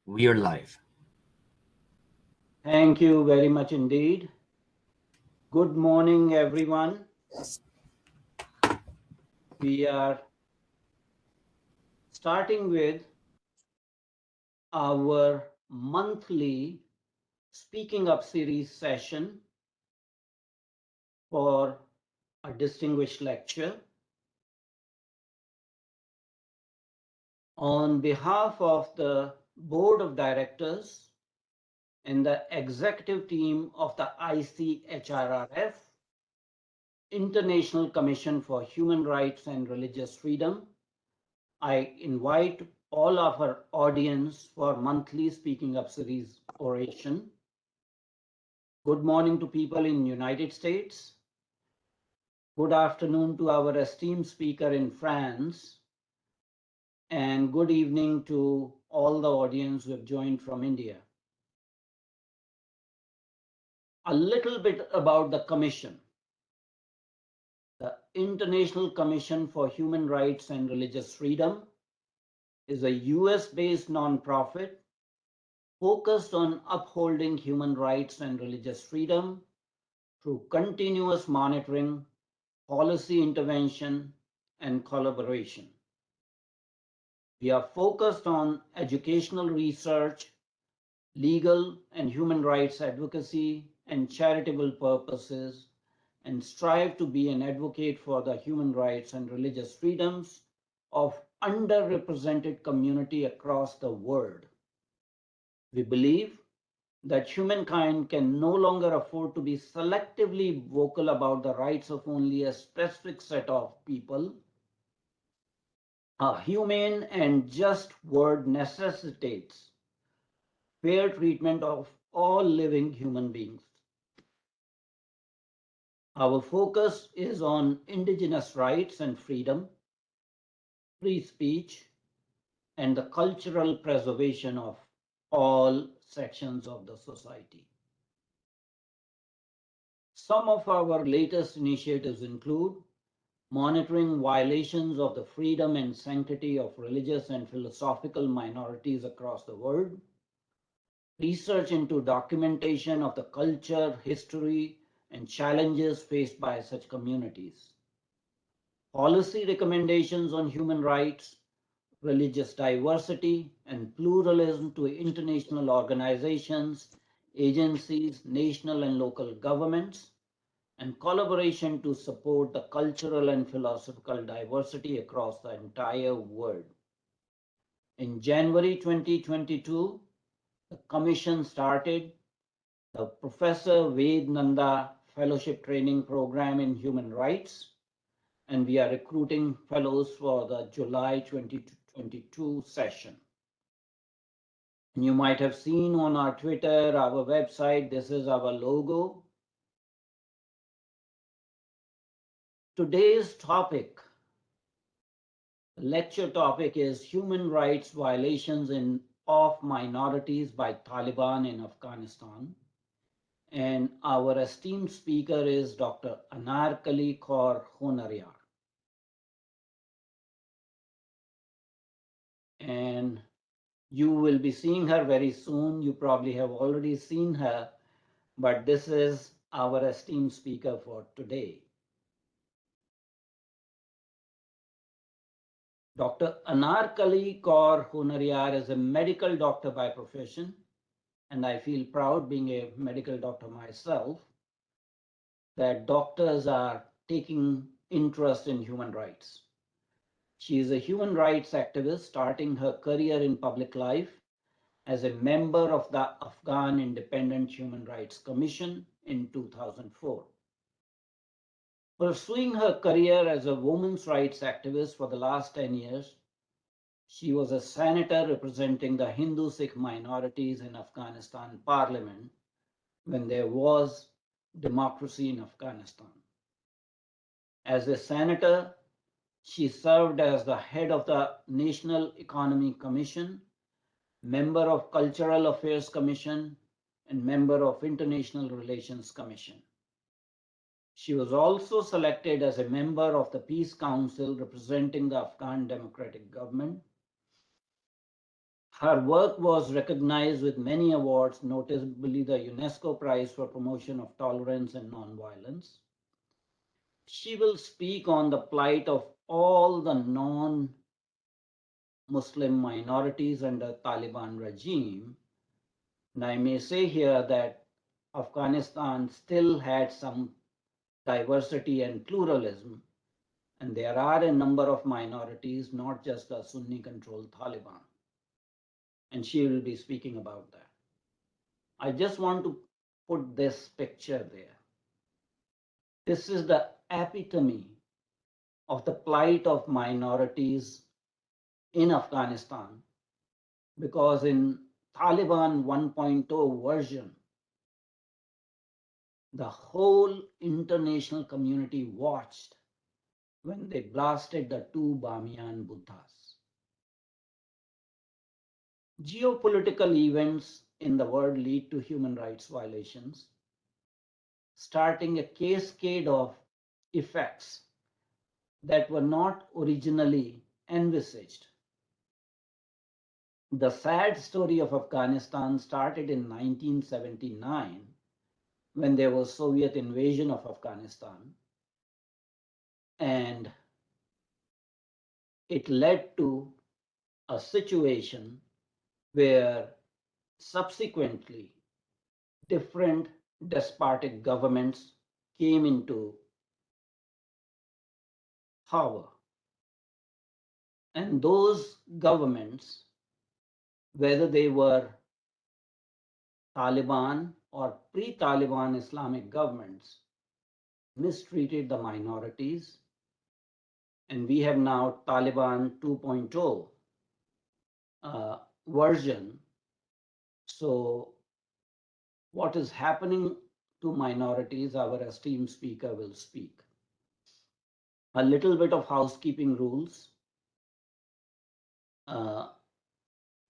We are live. Thank you very much indeed. Good morning, everyone. We are starting with our monthly Speaking Up series session for a distinguished lecture. On behalf of the Board of Directors and the executive team of the ICHRRF, International Commission for Human Rights and Religious Freedom, I invite all of our audience for monthly Speaking Up series oration. Good morning to people in United States. Good afternoon to our esteemed speaker in France. And good evening to all the audience who have joined from India. A little bit about the Commission. The International Commission for Human Rights and Religious Freedom is a US-based nonprofit focused on upholding human rights and religious freedom through continuous monitoring, policy intervention, and collaboration. We are focused on educational research, legal and human rights advocacy, and charitable purposes, and strive to be an advocate for the human rights and religious freedoms of underrepresented community across the world. We believe that humankind can no longer afford to be selectively vocal about the rights of only a specific set of people. A humane and just world necessitates fair treatment of all living human beings. Our focus is on indigenous rights and freedom, free speech, and the cultural preservation of all sections of the society. Some of our latest initiatives include monitoring violations of the freedom and sanctity of religious and philosophical minorities across the world, research into documentation of the culture, history, and challenges faced by such communities, policy recommendations on human rights, religious diversity, and pluralism to international organizations, agencies, national and local governments, and collaboration to support the cultural and philosophical diversity across the entire world. In January 2022, the Commission started the Professor Ved Nanda Fellowship Training Program in Human Rights, and we are recruiting fellows for the July 2022 session. And you might have seen on our Twitter, our website, this is our logo. Today's topic, lecture topic, is human rights violations of minorities by Taliban in Afghanistan. And our esteemed speaker is Dr. Anarkali Kaur Honaryar. And you will be seeing her very soon. You probably have already seen her, but this is our esteemed speaker for today. Dr. Anarkali Kaur Honaryar is a medical doctor by profession, and I feel proud being a medical doctor myself, that doctors are taking interest in human rights. She is a human rights activist starting her career in public life as a member of the Afghan Independent Human Rights Commission in 2004. Pursuing her career as a women's rights activist for the last 10 years, she was a senator representing the Hindu-Sikh minorities in Afghanistan Parliament when there was democracy in Afghanistan. As a senator, she served as the head of the National Economy Commission, member of Cultural Affairs Commission, and member of International Relations Commission. She was also selected as a member of the Peace Council representing the Afghan Democratic Government. Her work was recognized with many awards, notably the UNESCO Prize for Promotion of Tolerance and Nonviolence. She will speak on the plight of all the non-Muslim minorities under Taliban regime. And I may say here that Afghanistan still had some diversity and pluralism, and there are a number of minorities, not just the Sunni-controlled Taliban. And she will be speaking about that. I just want to put this picture there. This is the epitome of the plight of minorities in Afghanistan, because in Taliban 1.0 version, the whole international community watched when they blasted the two Bamiyan Buddhas. Geopolitical events in the world lead to human rights violations, starting a cascade of effects that were not originally envisaged. The sad story of Afghanistan started in 1979 when there was Soviet invasion of Afghanistan, and it led to a situation where subsequently different despotic governments came into power. And those governments, whether they were Taliban or pre-Taliban Islamic governments, mistreated the minorities. And we have now Taliban 2.0 version. So what is happening to minorities, our esteemed speaker will speak. A little bit of housekeeping rules.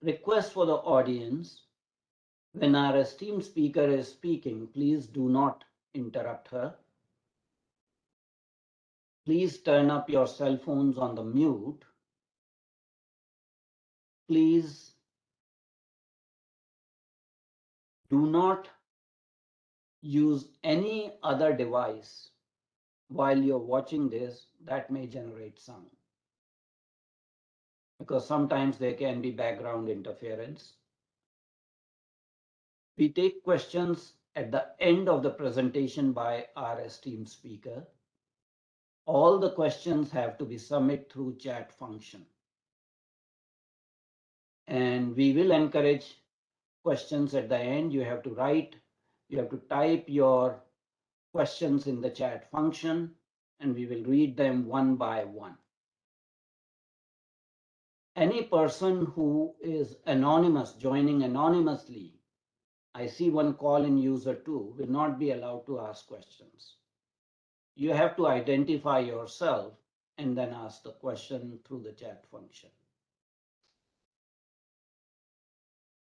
Request for the audience. When our esteemed speaker is speaking, please do not interrupt her. Please turn up your cell phones on the mute. Please do not use any other device while you're watching this that may generate sound, because sometimes there can be background interference. We take questions at the end of the presentation by our esteemed speaker. All the questions have to be submitted through chat function. And we will encourage questions at the end. You have to write, you have to type your questions in the chat function, and we will read them one by one. Any person who is anonymous, joining anonymously, I see one call-in user too, will not be allowed to ask questions. You have to identify yourself and then ask the question through the chat function.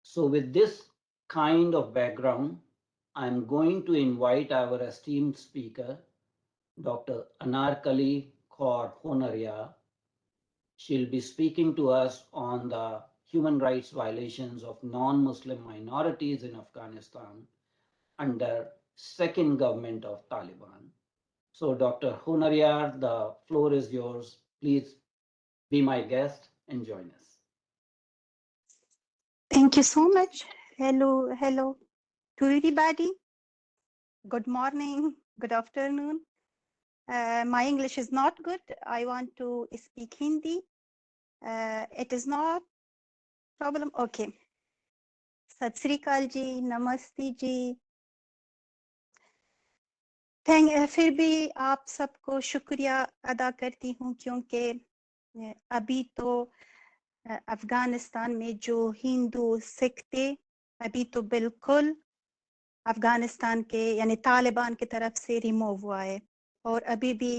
So with this kind of background, I'm going to invite our esteemed speaker, Dr. Anarkali Kaur Honaryar. She'll be speaking to us on the human rights violations of non-Muslim minorities in Afghanistan under second government of Taliban. So Dr. Honaryar, the floor is yours. Please be my guest and join us. Thank you so much. Hello to everybody. Good morning, good afternoon. My English is not good. I want to speak Hindi. It is not problem. Okay. Sat Sri Akal ji, Namaste ji. फिर भी आप सबको शुक्रिया अदा करती हूँ क्योंकि अभी तो अफगानिस्तान में जो हिंदू सिख थे अभी तो बिल्कुल अफगानिस्तान के यानी तालिबान की तरफ से रिमूव हुआ है और अभी भी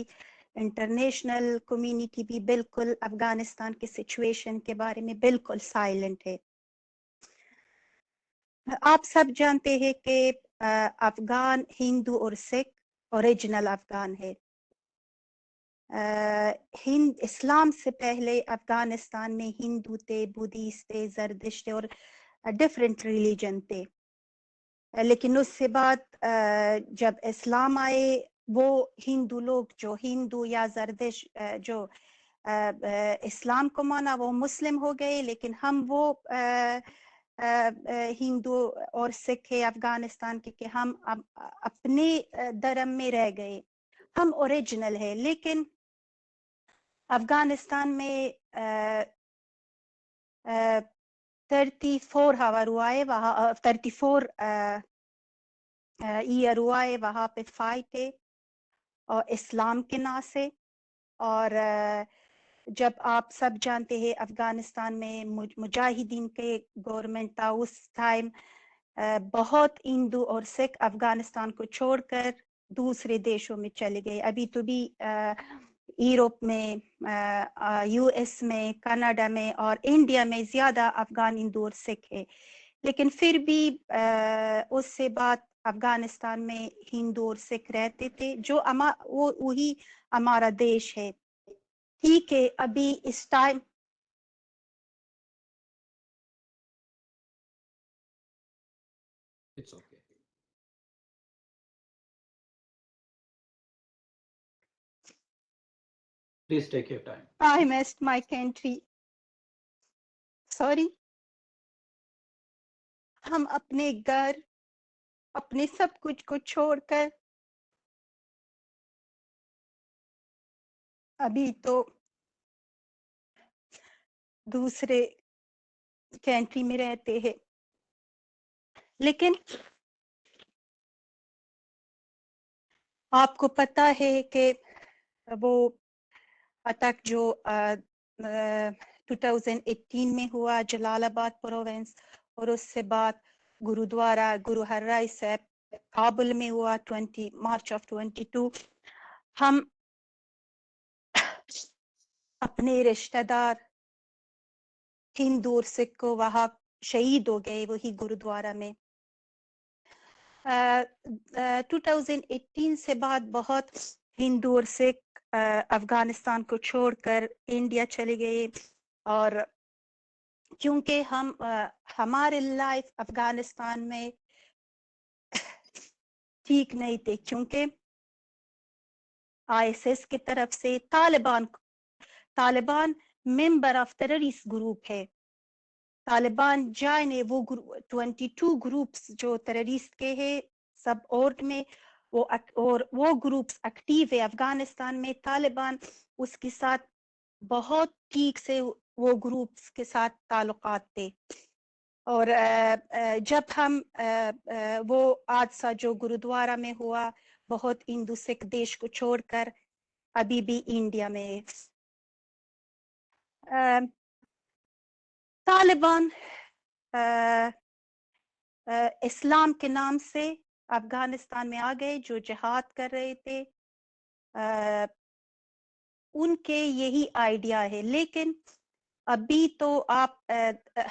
इंटरनेशनल कम्युनिटी भी बिल्कुल अफगानिस्तान की सिचुएशन के बारे में बिल्कुल साइलेंट है। आप सब जानते हैं कि अफगान हिंदू और सिख ओरिजिनल अफगान है। ہند اسلام سے پہلے افغانستان میں ہندو تھے، بدھسٹ تھے، زردشت تھے اور ڈفرینٹ ریلیجن تھے. لیکن اس سے بعد جب اسلام آئے وہ ہندو لوگ جو ہندو یا زردش جو اسلام کو مانا وہ مسلم ہو گئے، لیکن ہم وہ ہندو اور سکھ ہے افغانستان کے کہ ہم اپنے دھرم میں رہ گئے، ہم اوریجنل ہے. لیکن افغانستان میں 34 ہاور ہوا ہے وہاں، 34 ایئر ہوا ہے وہاں پہ فائٹ ہے اور اسلام کے نا سے. اور جب آپ سب جانتے ہیں افغانستان میں مجاہدین کے گورنمنٹ تھا اس ٹائم، بہت ہندو اور سکھ افغانستان کو چھوڑ کر دوسرے دیشوں میں چلے گئے. ابھی تو بھی یوروپ میں، یو ایس میں، کینیڈا میں اور انڈیا میں زیادہ افغان ہندو اور سکھ ہے. لیکن پھر بھی اس سے بعد افغانستان میں ہندو اور سکھ رہتے تھے، جو وہی ہمارا دیش ہے. ٹھیک ہے، ابھی اس time It's okay. Please take your time. I missed my country. Sorry. ہم اپنے گھر، اپنے سب کچھ کو چھوڑ کر ابھی تو دوسرے کنٹری میں رہتے ہیں. لیکن آپ کو پتا ہے کہ وہ اٹیک جو 2018 میں ہوا جلال آباد پروونس، اور اس سے بعد گرودوارہ گرو ہر رائے صاحب کابل میں ہوا 20 مارچ آف 22. ہم اپنے رشتہ دار ہندو اور سکھ کو وہاں شہید ہو گئے وہی گرودوارہ میں. 2018 سے بعد بہت ہندو اور سکھ افغانستان کو چھوڑ کر انڈیا چلے گئے. اور کیونکہ ہمارے لائف افغانستان میں ٹھیک نہیں تھے، کیونکہ ISIS کی طرف سے Taliban member of terrorist group ہے. طالبان جائے وہ 22 گروپس جو ٹیررسٹ کے ہیں سب اور میں وہ گروپس ایکٹیو ہے افغانستان میں. طالبان اس کے ساتھ بہت ٹھیک سے وہ گروپس کے ساتھ تعلقات تھے. اور جب ہم وہ حادثہ جو گرودوارہ میں ہوا، بہت ہندو سکھ دیش کو چھوڑ کر ابھی بھی انڈیا میں. طالبان اسلام کے نام سے افغانستان میں آ گئے، جو جہاد کر رہے تھے ان کے یہی آئیڈیا ہے. لیکن ابھی تو آپ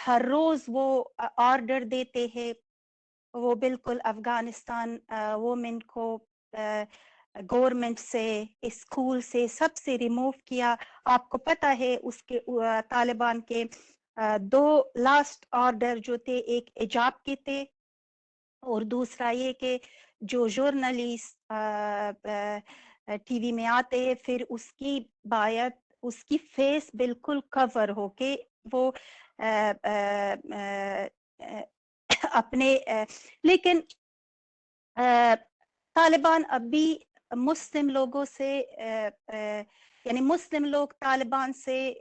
ہر روز وہ آرڈر دیتے ہیں، وہ بالکل افغانستان وومن کو گورنمنٹ سے، اسکول سے، سب سے ریموو کیا. آپ کو پتہ ہے اس کے طالبان کے 2 لاسٹ آرڈر جو تھے، ایک حجاب کے تھے اور دوسرا یہ کہ جو جورنلسٹ ٹی وی میں آتے ہیں پھر اس کی بایت اس کی فیس بالکل کور ہو کے وہ اپنے لیکن طالبان اب بھی مسلم لوگوں سے یعنی مسلم لوگ طالبان سے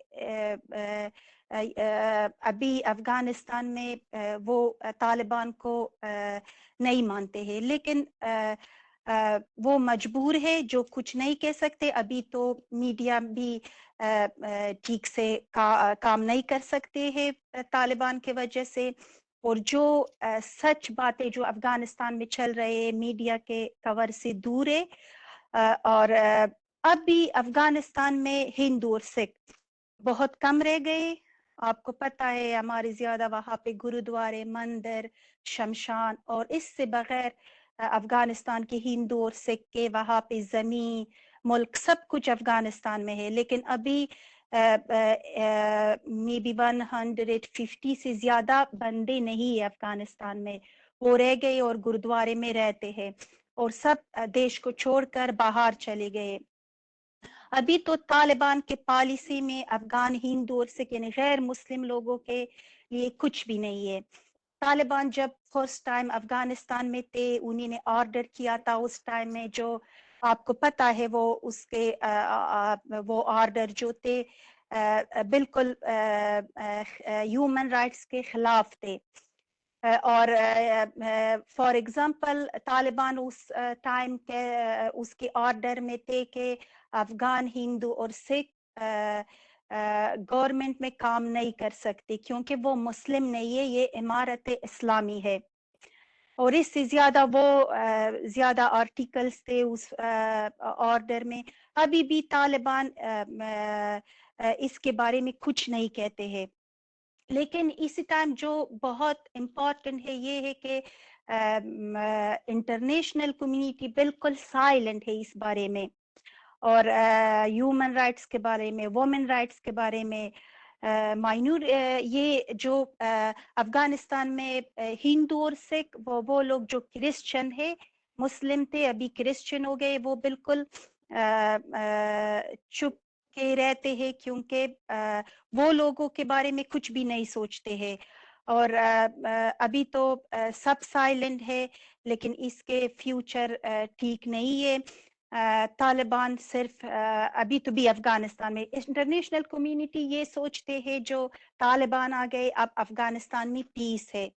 ابھی افغانستان میں وہ طالبان کو نہیں مانتے ہیں. لیکن وہ مجبور ہے، جو کچھ نہیں کہہ سکتے. ابھی تو میڈیا بھی ٹھیک سے کام نہیں کر سکتے ہیں طالبان کی وجہ سے. اور جو سچ باتیں جو افغانستان میں چل رہے ہیں میڈیا کے کور سے دور ہے. اور اب بھی افغانستان میں ہندو اور سکھ بہت کم رہ گئے. آپ کو پتہ ہے ہمارے زیادہ وہاں پہ گرودوارے، مندر، شمشان، اور اس سے بغیر افغانستان کے ہندو اور سکھ کے وہاں پہ زمین मुल्क सब कुछ अफगानिस्तान में है, लेकिन अभी मे बी 150 से ज्यादा बंदे नहीं है अफगानिस्तान में, वो रह गए और गुरुद्वारे में रहते हैं और सब देश को छोड़कर बाहर चले गए। अभी तो तालिबान के पॉलिसी में अफगान हिंदू और सिख यानी गैर मुस्लिम लोगों के लिए कुछ भी नहीं है। तालिबान जब फर्स्ट टाइम अफगानिस्तान में थे, उन्हीं ने ऑर्डर किया था उस टाइम में, जो आपको पता है वो उसके वो ऑर्डर जो थे बिल्कुल ह्यूमन राइट्स के खिलाफ थे। और फॉर एग्जांपल तालिबान उस टाइम के उसके ऑर्डर में थे कि अफगान हिंदू और सिख गवर्नमेंट में काम नहीं कर सकते क्योंकि वो मुस्लिम नहीं है, ये इमारत इस्लामी है। और इससे ज्यादा वो ज्यादा आर्टिकल्स थे उस ऑर्डर में। अभी भी तालिबान इसके बारे में कुछ नहीं कहते हैं। लेकिन इसी टाइम जो बहुत इम्पोर्टेंट है ये है कि इंटरनेशनल कम्युनिटी बिल्कुल साइलेंट है इस बारे में, और ह्यूमन राइट्स के बारे में, वुमेन राइट्स के बारे में, माइनूर ये जो अफगानिस्तान में हिंदू और सिख वो लोग जो क्रिश्चियन है, मुस्लिम थे अभी क्रिश्चियन हो गए, वो बिल्कुल चुप के रहते हैं क्योंकि वो लोगों के बारे में कुछ भी नहीं सोचते हैं। और अभी तो सब साइलेंट है, लेकिन इसके फ्यूचर ठीक नहीं है। तालिबान सिर्फ अभी तो भी अफगानिस्तान में इंटरनेशनल कम्युनिटी ये सोचते हैं जो तालिबान आ गए अब अफगानिस्तान में पीस है,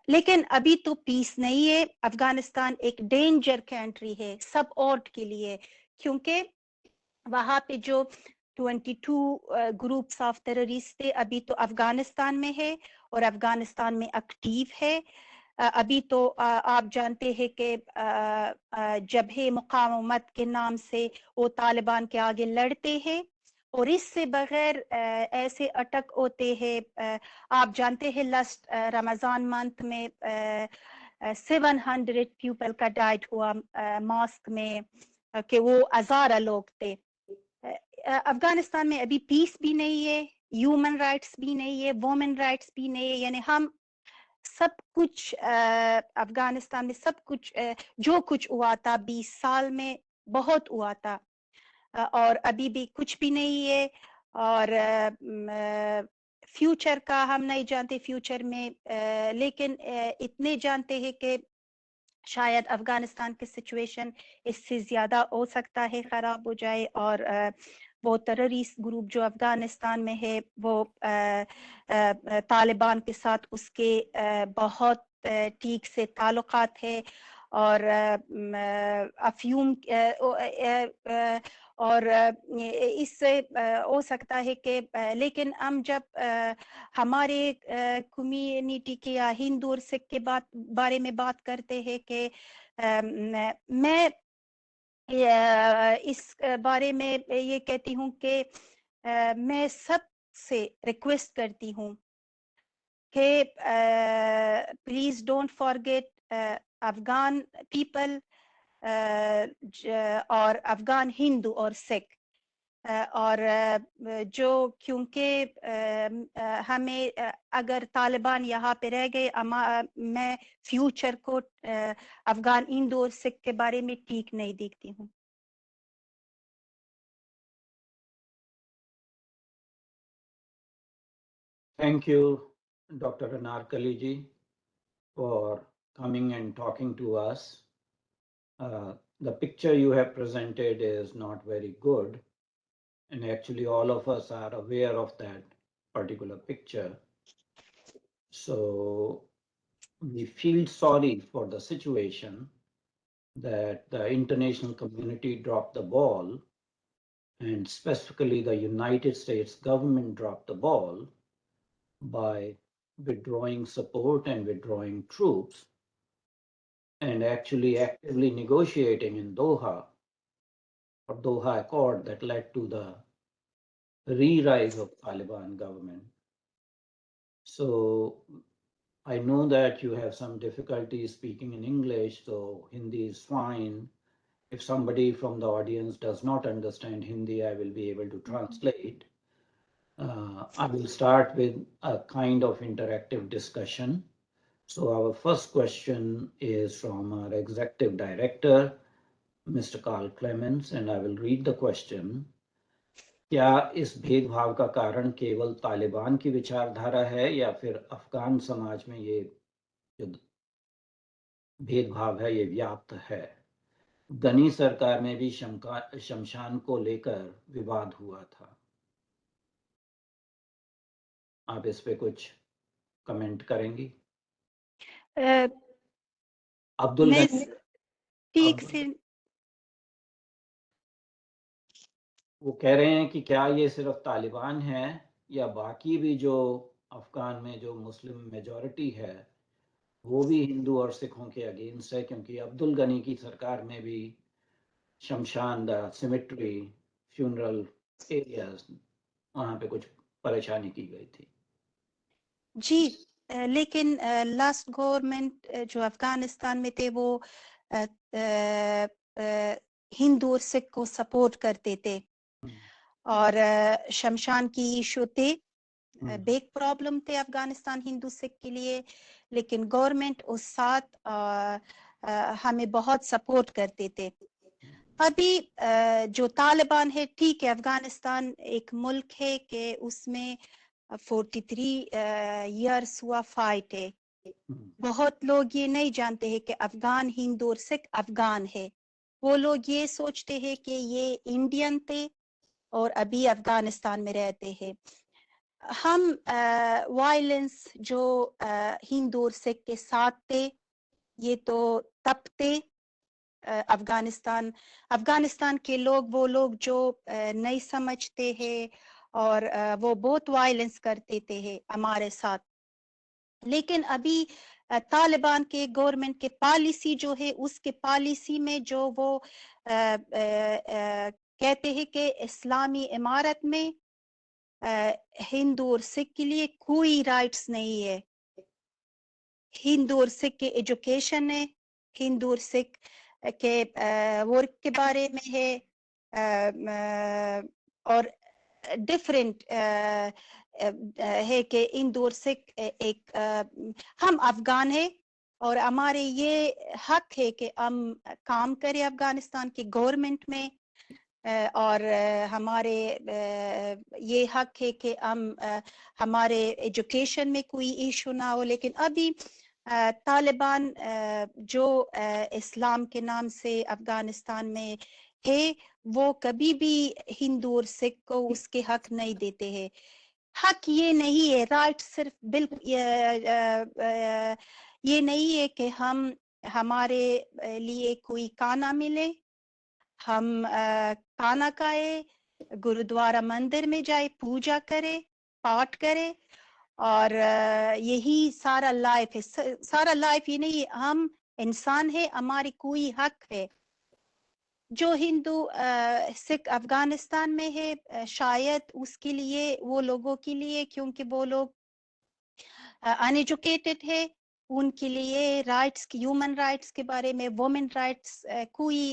लेकिन अभी तो पीस नहीं है। अफगानिस्तान एक डेंजर कंट्री है सब औरत के लिए, क्योंकि वहां पे जो 22 ग्रुप्स ऑफ टेररिस्ट थे अभी तो अफगानिस्तान में है और अफगानिस्तान में एक्टिव है। अभी तो आप जानते हैं कि जबहे मुकावमत के नाम से वो तालिबान के आगे लड़ते हैं, और इससे बगैर ऐसे अटक होते हैं। आप जानते हैं लास्ट रमजान मंथ में 700 पीपल का डाइट हुआ मॉस्क में, कि वो हजारा लोग थे। अफगानिस्तान में अभी पीस भी नहीं है, ह्यूमन राइट्स भी नहीं है, वुमेन राइट्स भी नहीं है, यानी हम सब कुछ अफगानिस्तान में सब कुछ जो कुछ हुआ था 20 साल में बहुत हुआ था, और अभी भी कुछ भी नहीं है। और फ्यूचर का हम नहीं जानते फ्यूचर में, लेकिन इतने जानते हैं कि शायद अफगानिस्तान की सिचुएशन इससे ज्यादा हो सकता है खराब हो जाए, और वो टेररिस्ट ग्रुप जो अफगानिस्तान में है वो तालिबान के साथ उसके बहुत ठीक से ताल्लुकात है, और अफयूम और इससे हो सकता है कि लेकिन हम जब हमारे कम्युनिटी के या हिंदू और सिख के बारे में बात करते हैं कि मैं इस बारे में ये कहती हूँ कि मैं सबसे रिक्वेस्ट करती हूँ कि please don't forget Afghan people और अफगान हिंदू और सिख, और जो क्योंकि हमें अगर तालिबान यहाँ पे रह गए, मैं फ्यूचर को अफगान हिंदू और सिख के बारे में ठीक नहीं देखती हूँ। Thank you, Dr. Anarkali ji, for coming and talking to us. The picture you have presented is not very good, and actually all of us are aware of that particular picture. So we feel sorry for the situation that the international community dropped the ball, and specifically the United States government dropped the ball by withdrawing support and withdrawing troops, and actually actively negotiating in Doha, or Doha Accord, that led to the re-rise of Taliban government. So I know that you have some difficulty speaking in English, so Hindi is fine. If somebody from the audience does not understand Hindi, I will be able to translate. I will start with a kind of interactive discussion. So our first question is from our Executive Director, Mr. Carl Clements, and I will read the question. क्या इस भेदभाव का कारण केवल तालिबान की विचारधारा है या फिर अफगान समाज में ये जो भेदभाव है ये व्याप्त है? गनी सरकार में भी शमशान को लेकर विवाद हुआ था। आप इस पे कुछ कमेंट करेंगी? अब्दुल गनी ठीक से वो कह रहे हैं कि क्या ये सिर्फ तालिबान है या बाकी भी जो अफगान में जो मुस्लिम मेजॉरिटी है वो भी हिंदू और सिखों के अगेंस्ट है, क्योंकि अब्दुल गनी की सरकार में भी शमशान, द सिमेट्री, फ्यूनरल एरियाज, वहां पे कुछ परेशानी की गई थी। जी, लेकिन लास्ट गवर्नमेंट जो अफगानिस्तान में थे वो हिंदू और सिख को सपोर्ट करते थे और शमशान की इशू थे, बिग प्रॉब्लम थे अफगानिस्तान हिंदू सिख के लिए, लेकिन गवर्नमेंट उस साथ हमें बहुत सपोर्ट करते थे। अभी जो तालिबान है, ठीक है, अफगानिस्तान एक मुल्क है कि उसमें 43 इयर्स हुआ फाइट है। बहुत लोग ये नहीं जानते हैं कि अफगान हिंदू और सिख अफगान है। वो लोग ये सोचते हैं कि ये इंडियन थे और अभी अफगानिस्तान में रहते हैं। हम वायलेंस जो हिंदू और सिख के साथ थे, ये तो तब थे। अफगानिस्तान के लोग, वो लोग जो नहीं समझते हैं और वो बहुत वायलेंस करते थे हमारे साथ। लेकिन अभी तालिबान के गवर्नमेंट के पॉलिसी जो है, उसके पॉलिसी में जो वो कहते हैं कि इस्लामी इमारत में हिंदू और सिख के लिए कोई राइट्स नहीं है। हिंदू और सिख के एजुकेशन है, हिंदू और सिख के वर्क के बारे में है, और डिफरेंट है कि हिंदू और सिख एक हम अफगान है और हमारे ये हक है कि हम काम करें अफगानिस्तान की गवर्नमेंट में, और हमारे ये हक है कि हम हमारे एजुकेशन में कोई इशू ना हो। लेकिन अभी तालिबान जो इस्लाम के नाम से अफगानिस्तान में है, वो कभी भी हिंदू और सिख को उसके हक नहीं देते हैं। हक ये नहीं है, राइट सिर्फ बिल्कुल ये नहीं है कि हम हमारे लिए कोई खाना मिले, हम खाना खाए, गुरुद्वारा मंदिर में जाए, पूजा करे, पाठ करे, और यही सारा लाइफ है। सारा लाइफ ये नहीं है, हम इंसान है, हमारी कोई हक है। जो हिंदू सिख अफगानिस्तान में है, शायद उसके लिए, वो लोगों के लिए, क्योंकि वो लोग अनएजुकेटेड है, उनके लिए राइट्स, ह्यूमन राइट्स के बारे में, वुमेन राइट्स कोई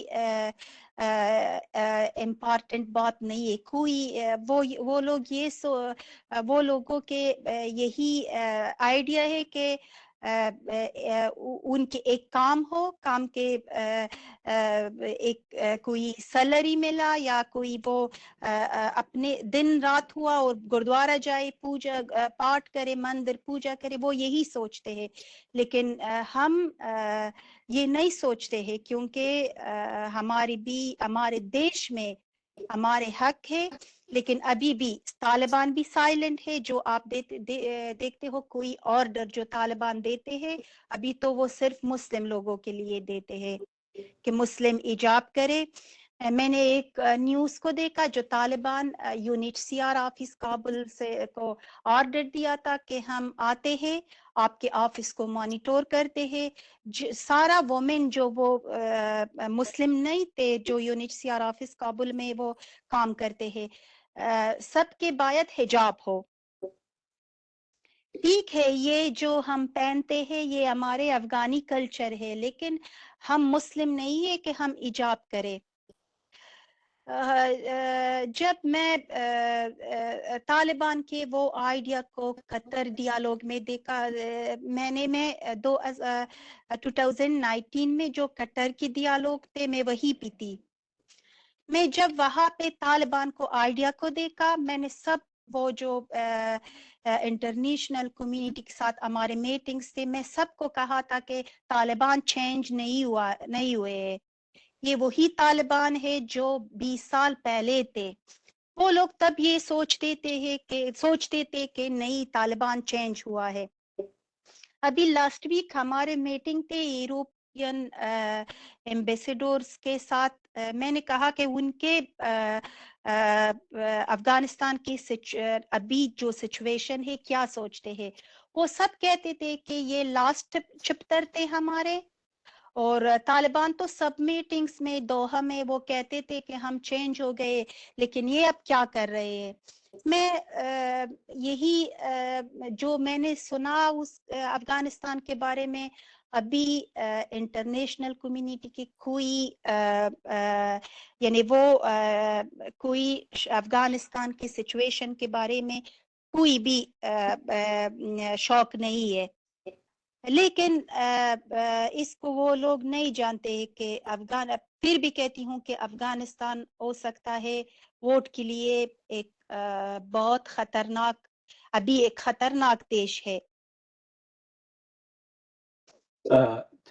इम्पॉर्टेंट बात नहीं है। कोई वो लोग ये वो लोगों के यही आइडिया है कि उनके एक काम हो, काम के एक कोई सैलरी मिला, या कोई वो अपने दिन रात हुआ और गुरुद्वारा जाए, पूजा पाठ करे, मंदिर पूजा करे, वो यही सोचते हैं। लेकिन हम ये नहीं सोचते हैं, क्योंकि हमारे देश में हमारे हक है। लेकिन अभी भी तालिबान भी साइलेंट है। जो आप देखते हो कोई ऑर्डर जो तालिबान देते हैं, अभी तो वो सिर्फ मुस्लिम लोगों के लिए देते हैं कि मुस्लिम हिजाब करे। मैंने एक न्यूज़ को देखा, जो तालिबान यूएनएचसीआर ऑफिस काबुल से को ऑर्डर दिया था कि हम आते हैं, आपके ऑफिस को मॉनिटर करते हैं। सारा वुमेन जो वो मुस्लिम नहीं थे, जो यूएनएचसीआर ऑफिस काबुल में वो काम करते हैं, सबके बायत हिजाब हो। ठीक है, ये जो हम पहनते हैं ये हमारे अफगानी कल्चर है, लेकिन हम मुस्लिम नहीं है कि हम इजाब करें। जब मैं तालिबान के वो आइडिया को कतर डियालोग में देखा, मैं 2019 में जो कतर की डियालोग थे मैं वही भी थी। मैं जब वहां पे तालिबान को आइडिया को देखा, मैंने सब वो जो इंटरनेशनल कम्युनिटी के साथ हमारे मीटिंग्स थे, मैं सबको कहा था कि तालिबान चेंज नहीं हुए। ये वही तालिबान है जो 20 साल पहले थे। वो लोग तब ये सोचते थे कि नहीं, तालिबान चेंज हुआ है। अभी लास्ट वीक हमारे मीटिंग थे यूरोपियन एम्बेसडर्स के साथ। मैंने कहा कि उनके अफगानिस्तान की अभी जो सिचुएशन है क्या सोचते हैं। वो सब कहते थे कि ये लास्ट चैप्टर थे हमारे, और तालिबान तो सब मीटिंग्स में दोहा में वो कहते थे कि हम चेंज हो गए, लेकिन ये अब क्या कर रहे हैं। मैं यही जो मैंने सुना उस अफगानिस्तान के बारे में, अभी इंटरनेशनल कम्युनिटी की कोई यानी वो कोई अफगानिस्तान की सिचुएशन के बारे में कोई भी शौक नहीं है। लेकिन इसको वो लोग नहीं जानते कि फिर भी कहती हूँ कि अफगानिस्तान हो सकता है वोट के लिए एक बहुत खतरनाक, अभी एक खतरनाक देश है।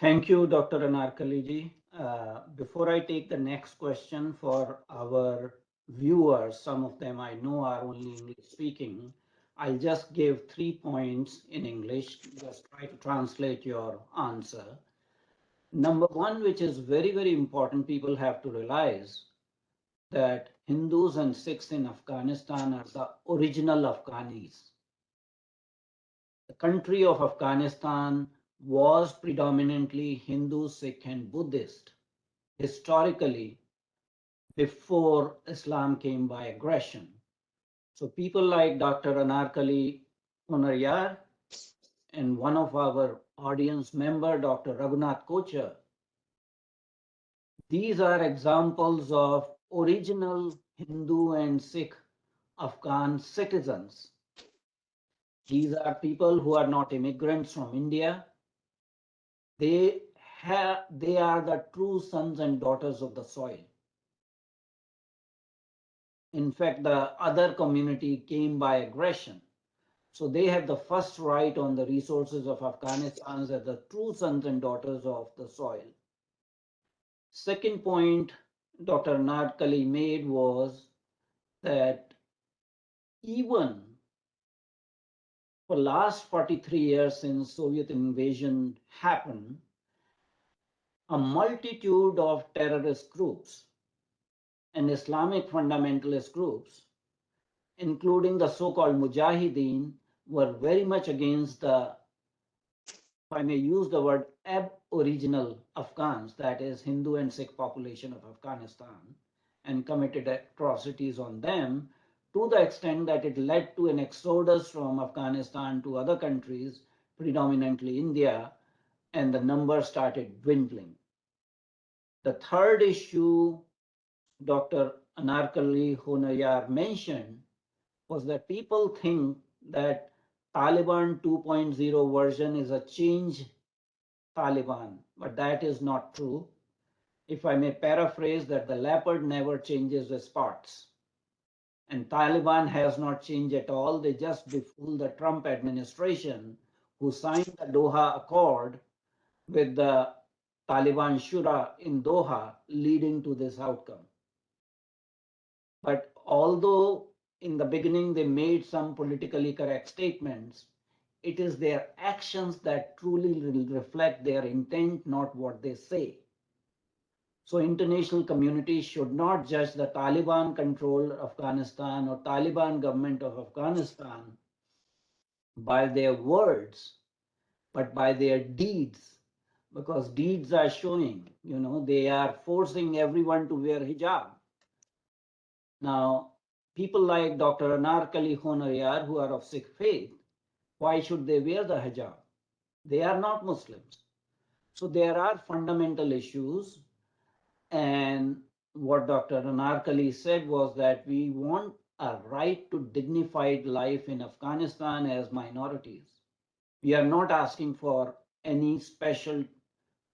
Thank you, Dr. Anarkali ji. Before I take the next question for our viewers, some of them I know are only English speaking, I'll just give 3 points in English, just try to translate your answer. Number one, which is very, very important, people have to realize that Hindus and Sikhs in Afghanistan are the original Afghanis. The country of Afghanistan was predominantly Hindu, Sikh, and Buddhist historically before Islam came by aggression. So people like Dr. Anarkali Honaryar and one of our audience member, Dr. Raghunath Kochar, these are examples of original Hindu and Sikh Afghan citizens. These are people who are not immigrants from India. They are the true sons and daughters of the soil. In fact, the other community came by aggression. So they have the first right on the resources of Afghanistan as the true sons and daughters of the soil. Second point Dr. Anarkali made was that even for last 43 years since Soviet invasion happened, a multitude of terrorist groups and Islamic fundamentalist groups, including the so-called Mujahideen, were very much against the, if I may use the word, aboriginal Afghans, that is Hindu and Sikh population of Afghanistan, and committed atrocities on them to the extent that it led to an exodus from Afghanistan to other countries, predominantly India, and the numbers started dwindling. The third issue Dr. Anarkali Honaryar mentioned was that people think that Taliban 2.0 version is a change Taliban, but that is not true. If I may paraphrase, that the leopard never changes the spots. And Taliban has not changed at all. They just befooled the Trump administration, who signed the Doha Accord with the Taliban Shura in Doha, leading to this outcome. But although in the beginning they made some politically correct statements, it is their actions that truly will reflect their intent, not what they say. So international community should not judge the Taliban controlled Afghanistan or Taliban government of Afghanistan by their words, but by their deeds, because deeds are showing, they are forcing everyone to wear hijab. Now, people like Dr. Anarkali Honaryar, who are of Sikh faith, Why should they wear the hijab? They are not Muslims. So there are fundamental issues. And what Dr. Anarkali said was that we want a right to dignified life in Afghanistan as minorities. We are not asking for any special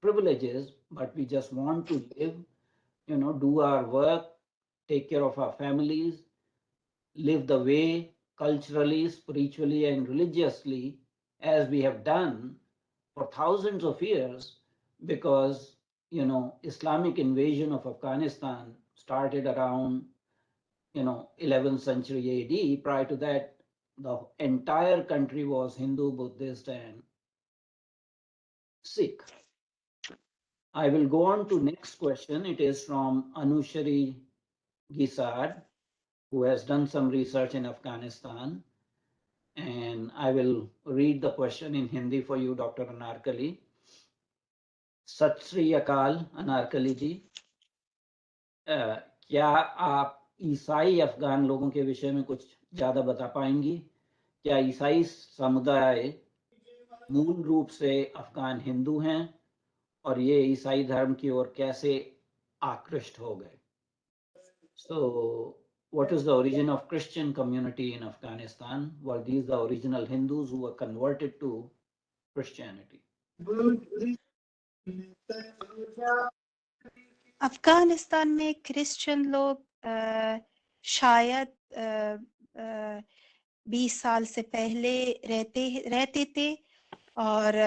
privileges, but we just want to live, do our work, take care of our families, live the way culturally, spiritually, and religiously as we have done for thousands of years, because Islamic invasion of Afghanistan started around 11th century AD. Prior to that, the entire country was Hindu, Buddhist, and Sikh. I will go on to next question. It is from Anushri Gisad, who has done some research in Afghanistan. And I will read the question in Hindi for you, Dr. Anarkali. Sat Sri Akal, Anarkali ji. क्या आप ईसाई अफगान लोगों के विषय में कुछ ज्यादा बता पाएंगी? क्या ईसाई समुदाय मूल रूप से अफगान हिंदू हैं और ये ईसाई धर्म की ओर कैसे आकृष्ट हो गए? So, what is the origin of Christian community in Afghanistan? Were these the original Hindus who were converted to Christianity? Afghanistan में क्रिश्चियन लोग शायद 20 साल से पहले रहते थे और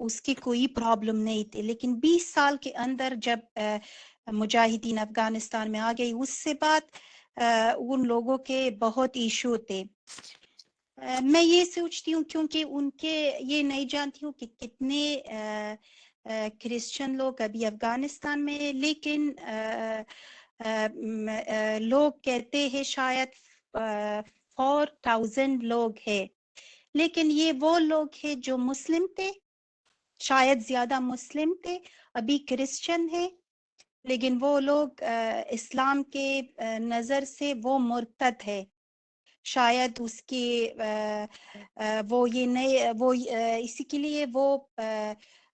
उसकी कोई प्रॉब्लम नहीं थी, लेकिन 20 साल के अंदर जब मुजाहिदीन अफगानिस्तान में आ गई, उससे बाद उन लोगों के बहुत इशू थे। मैं ये सोचती हूँ क्योंकि उनके ये नहीं जानती हूँ कि कितने क्रिश्चियन लोग अभी अफगानिस्तान में है, लेकिन लोग कहते हैं शायद 4,000 लोग हैं, लेकिन ये वो लोग हैं जो मुस्लिम थे, शायद ज्यादा मुस्लिम थे, अभी क्रिश्चियन है, लेकिन वो लोग इस्लाम के नज़र से वो मुर्तद है, शायद उसके वो ये नहीं वो इसी के लिए वो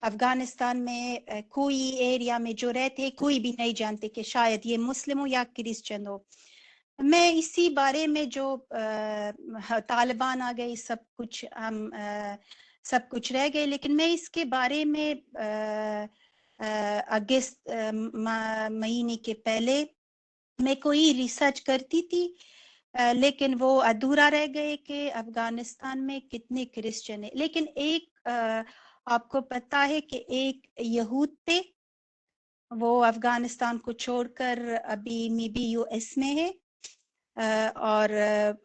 अफगानिस्तान में कोई एरिया में जो रहते कोई भी नहीं जानते कि शायद ये मुस्लिम हो या क्रिश्चियन हो। मैं इसी बारे में जो तालिबान आ गए, सब कुछ हम सब कुछ रह गए, लेकिन मैं इसके बारे में अगस्त महीने के पहले मैं कोई रिसर्च करती थी, लेकिन वो अधूरा रह गए कि अफगानिस्तान में कितने क्रिश्चियन है। लेकिन एक आपको पता है कि एक यहूद थे, वो अफगानिस्तान को छोड़कर अभी मे बी यूएस में है, और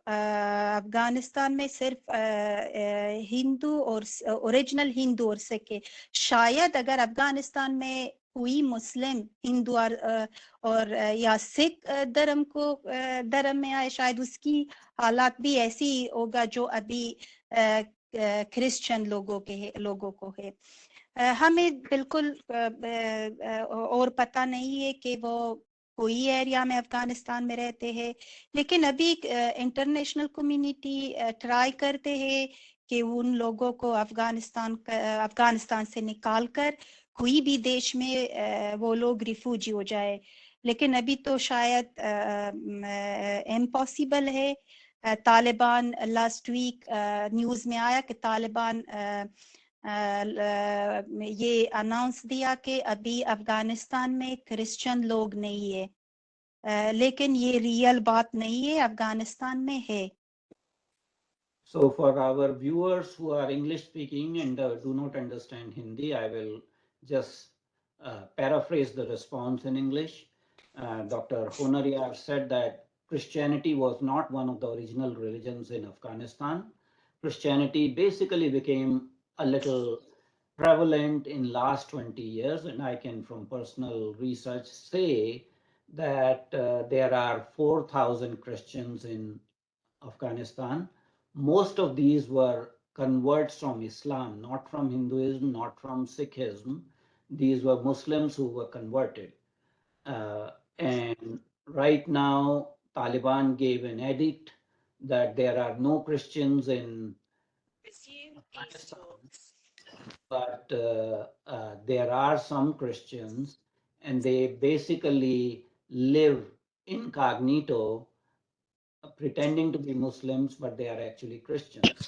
अफगानिस्तान में सिर्फ हिंदू और ओरिजिनल हिंदू और सिख है। शायद अगर अफगानिस्तान में कोई मुस्लिम हिंदू और या सिख धर्म में आए, शायद उसकी हालात भी ऐसी होगा जो अभी क्रिश्चियन लोगों को है। हमें बिल्कुल और पता नहीं है कि वो कोई एरिया में अफगानिस्तान में रहते हैं, लेकिन अभी इंटरनेशनल कम्युनिटी ट्राई करते हैं कि उन लोगों को अफगानिस्तान से निकाल कर कोई भी देश में वो लोग रिफ्यूजी हो जाए, लेकिन अभी तो शायद इम्पॉसिबल है। तालिबान लास्ट वीक न्यूज़ में आया कि तालिबान ये अनाउंस दिया कि अभी अफगानिस्तान में क्रिश्चियन लोग नहीं है, लेकिन ये रियल बात नहीं है, अफगानिस्तान में है। So for our viewers who are English speaking and do not understand Hindi, I will just paraphrase the response in English. Dr. Honaryar said that Christianity was not one of the original religions in Afghanistan. Christianity basically became a little prevalent in last 20 years, and I can from personal research say that there are 4,000 Christians in Afghanistan. Most of these were converts from Islam, not from Hinduism, not from Sikhism. These were Muslims who were converted. And right now, Taliban gave an edict that there are no Christians in but there are some Christians, and they basically live incognito, pretending to be Muslims, but they are actually Christians.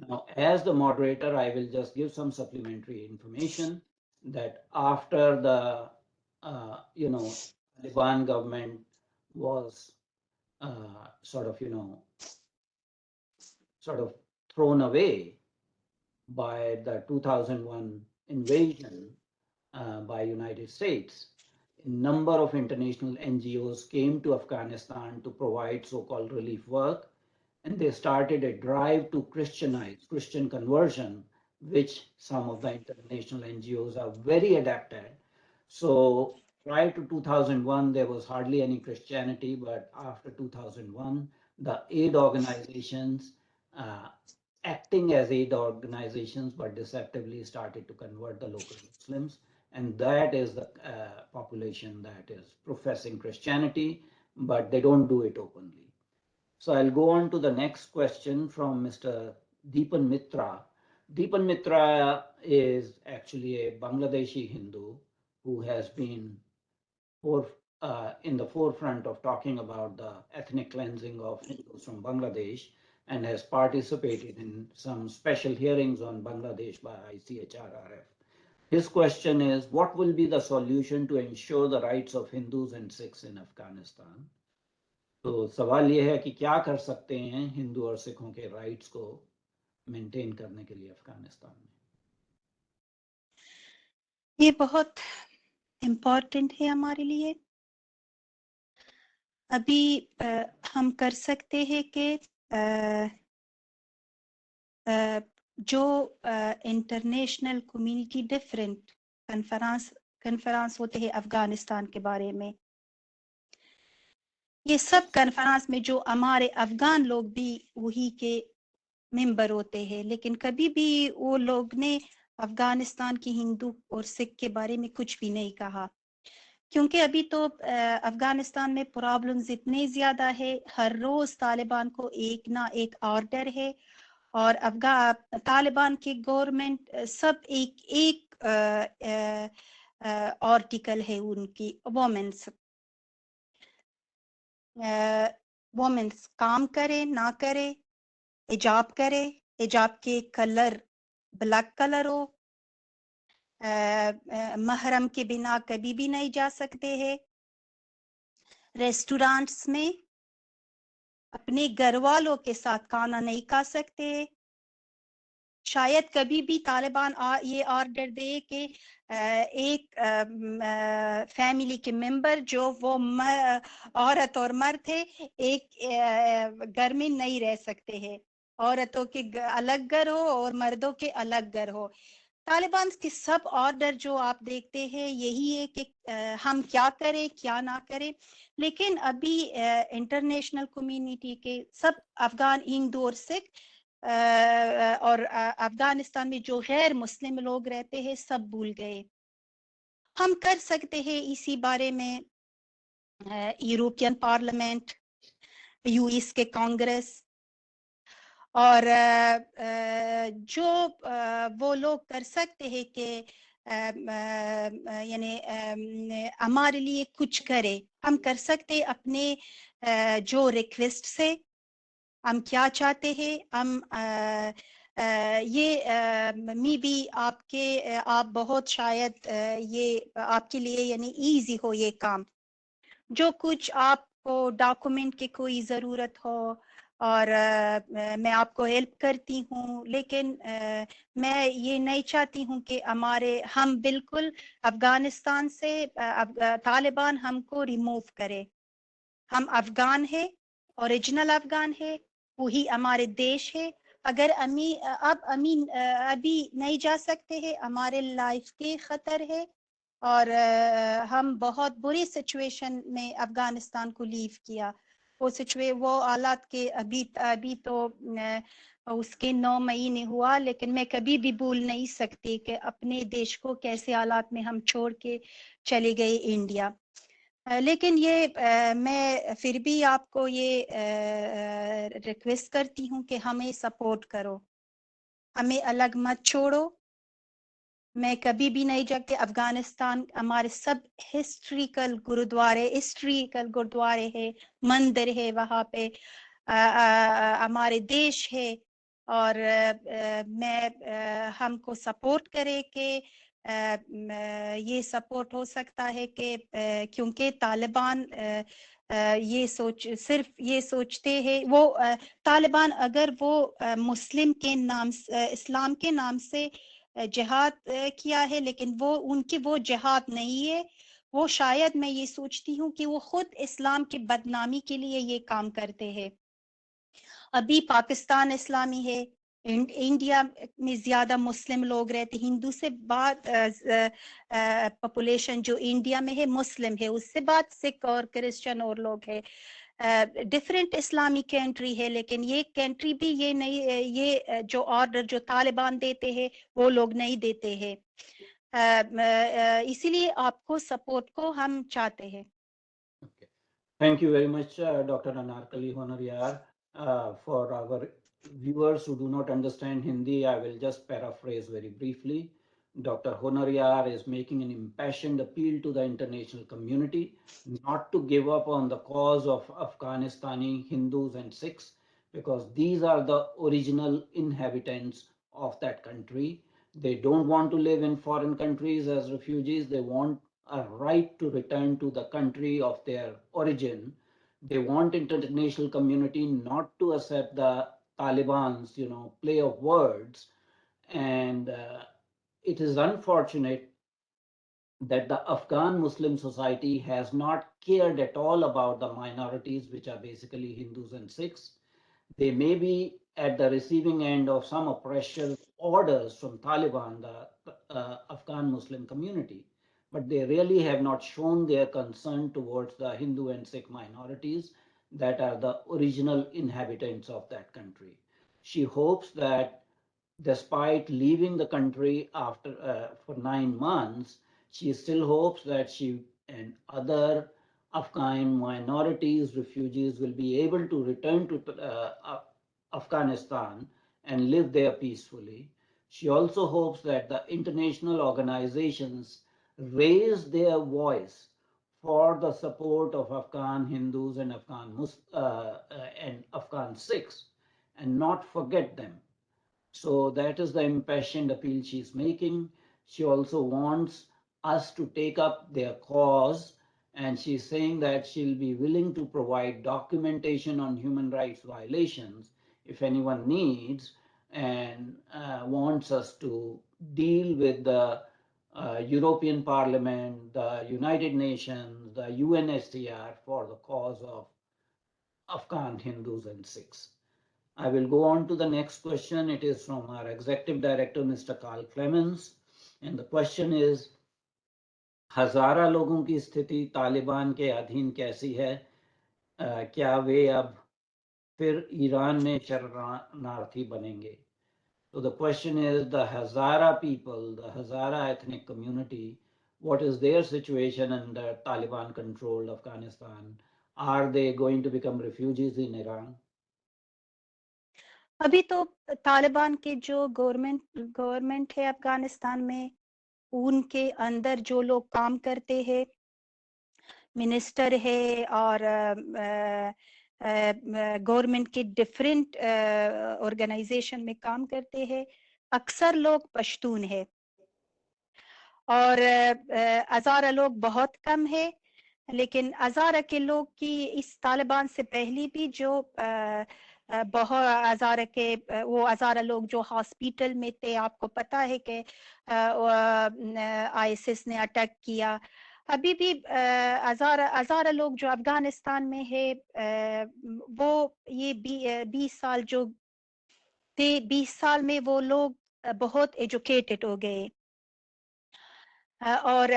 Now, as the moderator, I will just give some supplementary information that after the, Taliban government was sort of thrown away by the 2001 invasion by United States, a number of international NGOs came to Afghanistan to provide so-called relief work, and they started a drive to Christianize, Christian conversion, which some of the international NGOs are very adept at. So prior to 2001, there was hardly any Christianity, but after 2001, the aid organizations acting as aid organizations, but deceptively started to convert the local Muslims. And that is the population that is professing Christianity, but they don't do it openly. So I'll go on to the next question from Mr. Deepan Mitra. Deepan Mitra is actually a Bangladeshi Hindu who has been in the forefront of talking about the ethnic cleansing of Hindus from Bangladesh, and has participated in some special hearings on Bangladesh by ICHRRF. His question is, what will be the solution to ensure the rights of Hindus and Sikhs in Afghanistan? तो सवाल ये है कि क्या कर सकते हैं हिंदू और सिखों के राइट्स को मेंटेन करने के लिए अफगानिस्तान में? ये बहुत इम्पोर्टेंट है हमारे लिए। अभी हम कर सकते हैं कि जो इंटरनेशनल कम्युनिटी डिफरेंट कन्फ्रेंस होते हैं अफगानिस्तान के बारे में, ये सब कन्फ्रेंस में जो हमारे अफगान लोग भी वही के मेंबर होते हैं, लेकिन कभी भी वो लोग ने अफगानिस्तान की हिंदू और सिख के बारे में कुछ भी नहीं कहा, क्योंकि अभी तो अफगानिस्तान में प्रॉब्लम्स इतने ज़्यादा है। हर रोज़ तालिबान को एक ना एक ऑर्डर है, और तालिबान की गवर्नमेंट सब एक आर्टिकल है उनकी वोमेन्स काम करे ना करे, हिजाब करे, हिजाब के कलर ब्लैक कलर हो, महरम के बिना कभी भी नहीं जा सकते हैं, रेस्टोरेंट्स में अपने घर वालों के साथ खाना नहीं खा सकते। शायद कभी भी तालिबान ये ऑर्डर दे कि एक फैमिली के मेंबर जो वो औरत और मर्द थे एक घर में नहीं रह सकते हैं, औरतों के अलग घर हो और मर्दों के अलग घर हो। तालिबान के सब ऑर्डर जो आप देखते हैं यही है कि हम क्या करें क्या ना करें, लेकिन अभी इंटरनेशनल कम्युनिटी के सब अफगान हिंदू और सिख और अफगानिस्तान में जो गैर मुस्लिम लोग रहते हैं सब भूल गए। हम कर सकते हैं इसी बारे में यूरोपियन पार्लियामेंट, यूएस के कांग्रेस, और जो वो लोग कर सकते हैं कि यानी हमारे लिए कुछ करे। हम कर सकते अपने जो रिक्वेस्ट से हम क्या चाहते हैं, हम ये मी भी आप बहुत शायद ये आपके लिए यानी इजी हो ये काम। जो कुछ आपको डॉक्यूमेंट की कोई ज़रूरत हो और मैं आपको हेल्प करती हूँ, लेकिन मैं ये नहीं चाहती हूँ कि हम बिल्कुल अफगानिस्तान से तालिबान हमको रिमूव करे। हम अफगान है, ओरिजिनल अफगान है, वही हमारे देश है। अगर अभी नहीं जा सकते हैं, हमारे लाइफ के खतर है, और हम बहुत बुरी सिचुएशन में अफगानिस्तान को लीव किया। वो हालात के अभी तो उसके 9 महीने हुआ, लेकिन मैं कभी भी भूल नहीं सकती कि अपने देश को कैसे हालात में हम छोड़ के चले गए इंडिया। लेकिन ये मैं फिर भी आपको ये रिक्वेस्ट करती हूँ कि हमें सपोर्ट करो। हमें अलग मत छोड़ो। मैं कभी भी नहीं चाहती, अफगानिस्तान हमारे सब हिस्ट्रिकल गुरुद्वारे है, मंदिर है वहाँ पे, हमारे देश है। और मैं हमको सपोर्ट करे कि ये सपोर्ट हो सकता है कि क्योंकि तालिबान सिर्फ ये सोचते हैं वो तालिबान अगर वो मुस्लिम के नाम इस्लाम के नाम से जिहाद किया है, लेकिन वो उनकी वो जिहाद नहीं है। वो शायद मैं ये सोचती हूँ कि वो खुद इस्लाम की बदनामी के लिए ये काम करते हैं। अभी पाकिस्तान इस्लामी है, इंडिया में ज्यादा मुस्लिम लोग रहते, हिंदू से बात पॉपुलेशन जो इंडिया में है मुस्लिम है, उससे बात सिख और क्रिश्चियन और लोग है। डिफरेंट इस्लामी कंट्री है, लेकिन ये कंट्री भी ये नहीं, ये जो ऑर्डर जो तालिबान देते हैं वो लोग नहीं देते हैं। इसीलिए आपको सपोर्ट को हम चाहते हैं। Okay. Thank you very much, Dr. Anarkali Honaryar. For our viewers who do not understand Hindi, I will just paraphrase very briefly. Dr. Honaryar is making an impassioned appeal to the international community not to give up on the cause of Afghanistani Hindus and Sikhs, because these are the original inhabitants of that country. They don't want to live in foreign countries as refugees. They want a right to return to the country of their origin. They want international community not to accept the Taliban's, play of words. And it is unfortunate that the Afghan Muslim society has not cared at all about the minorities, which are basically Hindus and Sikhs. They may be at the receiving end of some oppressive orders from Taliban, the Afghan Muslim community, but they really have not shown their concern towards the Hindu and Sikh minorities that are the original inhabitants of that country. She hopes that despite leaving the country after for 9 months, she still hopes that she and other Afghan minorities, refugees will be able to return to Afghanistan and live there peacefully. She also hopes that the international organizations raise their voice for the support of Afghan Hindus and Afghan Sikhs and not forget them. So that is the impassioned appeal she's making. She also wants us to take up their cause, and she's saying that she'll be willing to provide documentation on human rights violations if anyone needs, and wants us to deal with the European Parliament, the United Nations, the UNHCR for the cause of Afghan Hindus and Sikhs. I will go on to the next question. It is from our Executive Director, Mr. Carl Clemens. And the question is, हजारा लोगों की स्थिति तालिबान के अधीन कैसी है? क्या वे अब फिर ईरान में शरणार्थी बनेंगे? So the question is, the Hazara people, the Hazara ethnic community, what is their situation under Taliban-controlled Afghanistan? Are they going to become refugees in Iran? अभी तो तालिबान के जो गवर्नमेंट है अफगानिस्तान में, उनके अंदर जो लोग काम करते हैं, मिनिस्टर है और गवर्नमेंट के डिफरेंट ऑर्गेनाइजेशन में काम करते हैं, अक्सर लोग पश्तून है और हज़ारा लोग बहुत कम है। लेकिन हज़ारा के लोग की इस तालिबान से पहले भी जो बहुत हज़ारा के वो हज़ारा लोग जो हॉस्पिटल में थे, आपको पता है कि आईएसआईएस ने अटैक किया। अभी भी हज़ारा लोग जो अफगानिस्तान में है, वो ये 20 साल जो थे, 20 साल में वो लोग बहुत एजुकेटेड हो गए और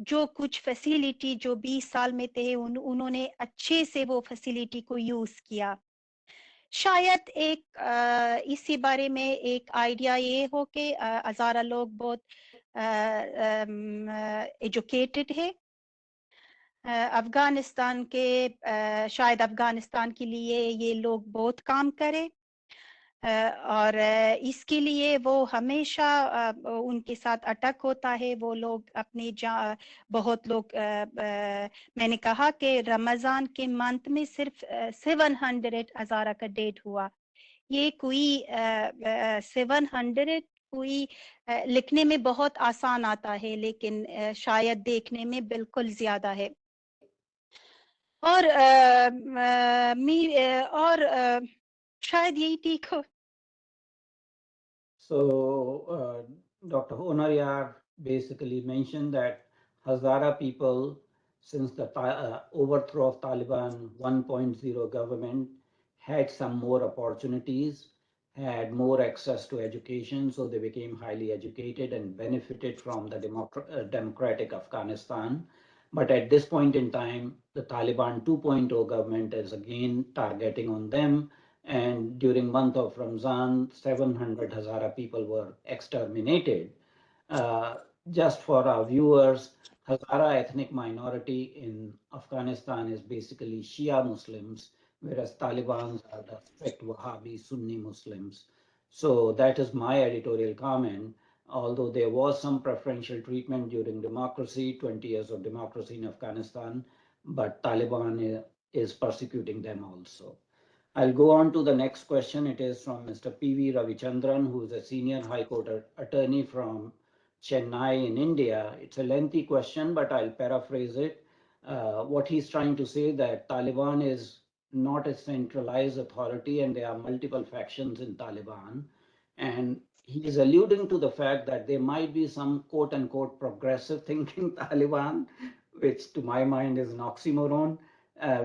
जो कुछ फैसिलिटी जो 20 साल में थे, उन्होंने अच्छे से वो फैसिलिटी को यूज किया। शायद एक इसी बारे में एक आइडिया ये हो कि हज़ारा लोग बहुत एजुकेटेड है, अफगानिस्तान के शायद अफगानिस्तान के लिए ये लोग बहुत काम करें। اور اس کے لیے وہ ہمیشہ ان کے ساتھ اٹیک ہوتا ہے. وہ لوگ اپنے بہت لوگ میں نے کہا کہ رمضان کے منتھ میں صرف 700 ہزارہ کا ڈیٹ ہوا. یہ کوئی 700 کوئی لکھنے میں بہت آسان آتا ہے لیکن شاید دیکھنے میں بالکل زیادہ ہے. اور شاید یہی ٹھیک ہو. So Dr. Honaryar basically mentioned that Hazara people, since the overthrow of Taliban 1.0 government, had some more opportunities, had more access to education, so they became highly educated and benefited from the democratic Afghanistan. But at this point in time, the Taliban 2.0 government is again targeting on them. And during month of Ramzan, 700 Hazara people were exterminated. Just for our viewers, Hazara ethnic minority in Afghanistan is basically Shia Muslims, whereas Taliban are the strict Wahhabi Sunni Muslims. So that is my editorial comment. Although there was some preferential treatment during democracy, 20 years of democracy in Afghanistan, but Taliban is persecuting them also. I'll go on to the next question. It is from Mr. P.V. Ravichandran, who is a senior High Court attorney from Chennai in India. It's a lengthy question, but I'll paraphrase it. What he's trying to say that Taliban is not a centralized authority and there are multiple factions in Taliban. And he is alluding to the fact that there might be some quote unquote progressive thinking Taliban, which to my mind is an oxymoron.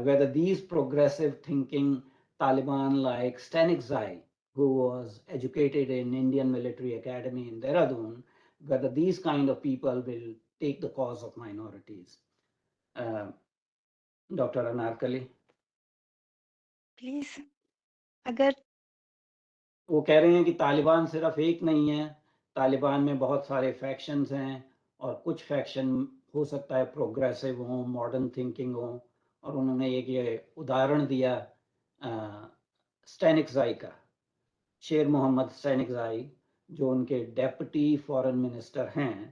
Whether these progressive thinking Taliban like Stanik Zai, who was educated in Indian Military Academy in Dehradun, whether these kind of people will take the cause of minorities. Dr. Anarkali. Please, agar وہ کہہ رہے ہیں کہ طالبان صرف ایک نہیں ہے، طالبان میں بہت سارے فیکشنز ہیں اور کچھ فیکشن ہو سکتا ہے پروگریسو ہوں، ماڈرن تھنکنگ ہوں، اور انہوں نے ایک یہ ادھارن دیا اسٹینک زائی کا، شیر محمد اسٹینک زائی جو ان کے ڈیپٹی فارن منسٹر ہیں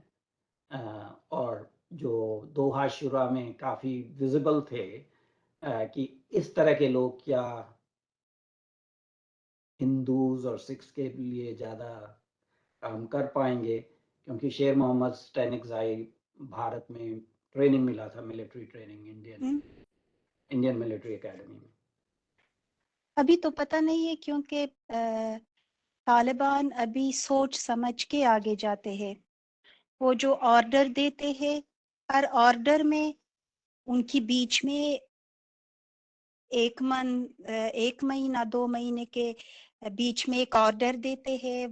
اور جو دوحہ شورا میں کافی ویزیبل تھے کہ اس طرح کے لوگ کیا ہندوز اور سکھس کے لیے زیادہ کام کر پائیں گے، کیونکہ شیر محمد اسٹینک زائی بھارت میں ٹریننگ ملا تھا، military training Indian military academy میں. ابھی تو پتہ نہیں ہے کیونکہ طالبان ابھی سوچ سمجھ کے آگے جاتے ہیں. وہ جو آرڈر دیتے ہیں، ہر آرڈر میں ان کی بیچ میں ایک مہینہ 2 مہینے کے بیچ میں ایک آرڈر دیتے ہیں.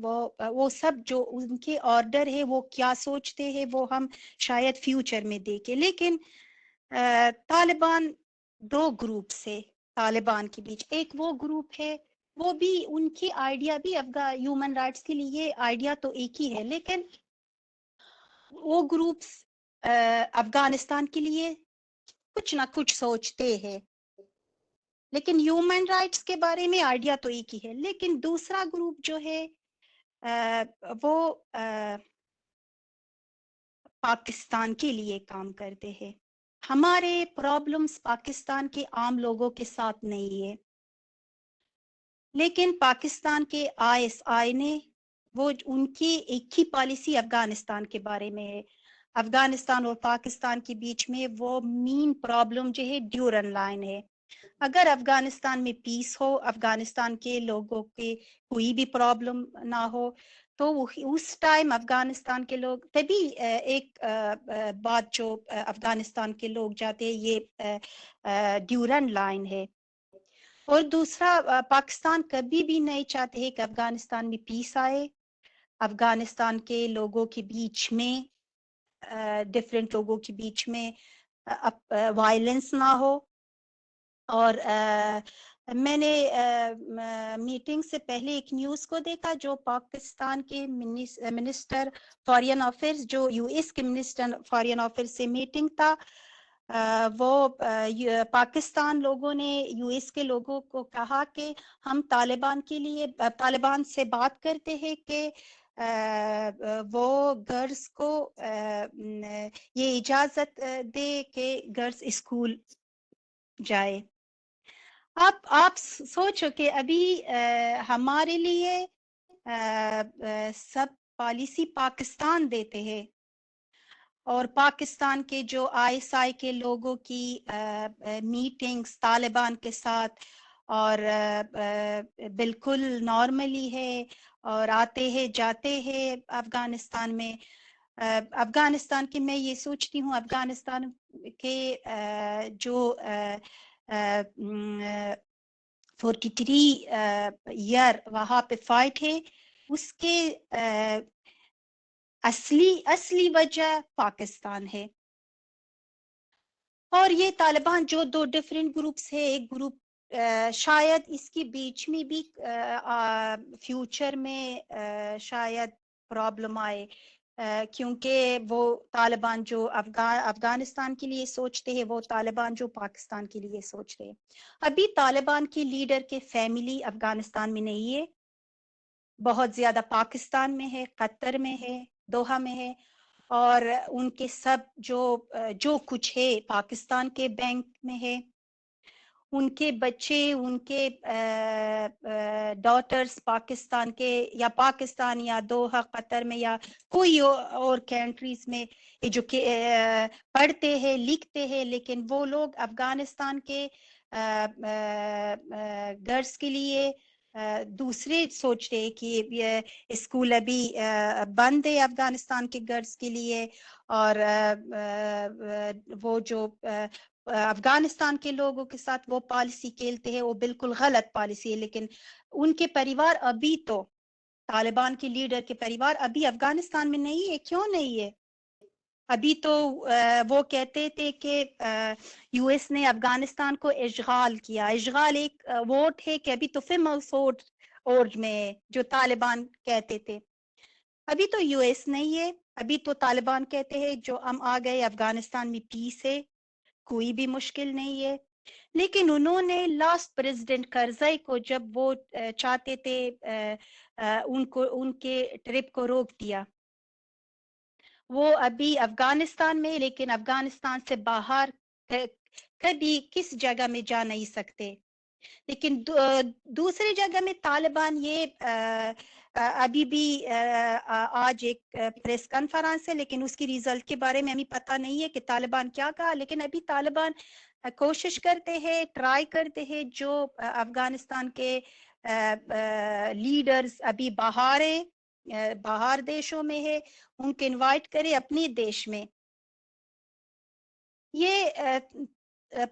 وہ سب جو ان کے آرڈر ہے وہ کیا سوچتے ہیں وہ ہم شاید فیوچر میں دیکھیں. لیکن طالبان 2 گروپ سے طالبان کے بیچ، ایک وہ گروپ ہے، وہ بھی ان کی آئیڈیا بھی ہیومن رائٹس کے لیے آئیڈیا تو ایک ہی ہے، لیکن وہ گروپس افغانستان کے لیے کچھ نہ کچھ سوچتے ہیں، لیکن ہیومن رائٹس کے بارے میں آئیڈیا تو ایک ہی ہے. لیکن دوسرا گروپ جو ہے وہ پاکستان کے لیے کام کرتے ہیں. ہمارے پرابلمز پاکستان کے عام لوگوں کے ساتھ نہیں ہے، لیکن پاکستان کے ISI نے وہ ان کی ایک ہی پالیسی افغانستان کے بارے میں ہے. افغانستان اور پاکستان کے بیچ میں وہ مین پرابلم جو ہے ڈیورن لائن ہے. اگر افغانستان میں پیس ہو، افغانستان کے لوگوں کے کوئی بھی پرابلم نہ ہو، تو اس ٹائم افغانستان کے لوگ تبھی ایک بات جو افغانستان کے لوگ جاتے ہیں یہ ڈیورن لائن ہے. اور دوسرا پاکستان کبھی بھی نہیں چاہتے ہیں کہ افغانستان میں پیس آئے، افغانستان کے لوگوں کے بیچ میں ڈفرینٹ لوگوں کے بیچ میں وائلنس نہ ہو. اور میں نے میٹنگ سے پہلے ایک نیوز کو دیکھا جو پاکستان کے منسٹر فارین افیئرز جو US کے منسٹر فارین افیئرز سے میٹنگ تھا، وہ پاکستان لوگوں نے یو ایس کے لوگوں کو کہا کہ ہم طالبان کے لیے طالبان سے بات کرتے ہیں کہ وہ گرلس کو یہ اجازت دے کہ گرلس اسکول جائے. آپ سوچو کہ ابھی ہمارے لیے سب پالیسی پاکستان دیتے ہیں اور پاکستان کے جو ISI کے لوگوں کی میٹنگز طالبان کے ساتھ اور بالکل نارملی ہے اور آتے ہیں جاتے ہیں افغانستان میں. افغانستان کی میں یہ سوچتی ہوں افغانستان کے جو 43 ایئر وہاں پہ فائٹ ہے اس کے اصلی وجہ پاکستان ہے. اور یہ طالبان جو 2 ڈیفرنٹ گروپس ہے، ایک گروپ شاید اس کے بیچ میں بھی فیوچر میں شاید پرابلم آئے کیونکہ وہ طالبان جو افغانستان کے لیے سوچتے ہیں وہ طالبان جو پاکستان کے لیے سوچتے ہیں. ابھی طالبان کی لیڈر کے فیملی افغانستان میں نہیں ہے، بہت زیادہ پاکستان میں ہے، قطر میں ہے، دوحہ میں ہے، اور ان کے سب جو کچھ ہے پاکستان کے بینک میں ہے. ان کے بچے، ان کے ڈاٹرز پاکستان کے یا پاکستان یا دوحہ قطر میں یا کوئی اور کنٹریز میں پڑھتے ہیں لکھتے ہیں، لیکن وہ لوگ افغانستان کے گرلز کے لیے دوسرے سوچتے ہیں کہ اسکول ابھی بند ہے افغانستان کے گرلز کے لیے، اور وہ جو افغانستان کے لوگوں کے ساتھ وہ پالیسی کھیلتے ہیں وہ بالکل غلط پالیسی ہے. لیکن ان کے پریوار ابھی تو طالبان کے لیڈر کے پریوار ابھی افغانستان میں نہیں ہے. کیوں نہیں ہے؟ ابھی تو وہ کہتے تھے کہ یو ایس نے افغانستان کو اشغال کیا. اشغال ایک ووٹ ہے کہ ابھی تو فیمس ووٹ میں جو طالبان کہتے تھے. ابھی تو یو ایس نہیں ہے، ابھی تو طالبان کہتے ہیں جو ہم آ گئے افغانستان میں پیس ہے، کوئی بھی مشکل نہیں ہے. لیکن انہوں نے لاسٹ پریزیڈنٹ کرزئی کو جب وہ چاہتے تھے ان کے ٹرپ کو روک دیا. وہ ابھی افغانستان میں، لیکن افغانستان سے باہر کبھی کس جگہ میں جا نہیں سکتے. لیکن دوسری جگہ میں طالبان یہ ابھی بھی آج ایک پریس کانفرنس ہے لیکن اس کی ریزلٹ کے بارے میں ہمیں پتہ نہیں ہے کہ طالبان کیا کہا. لیکن ابھی طالبان کوشش کرتے ہیں، ٹرائی کرتے ہیں جو افغانستان کے لیڈرز ابھی باہر دیشوں میں ہے ان کو انوائٹ کرے اپنی دیش میں. یہ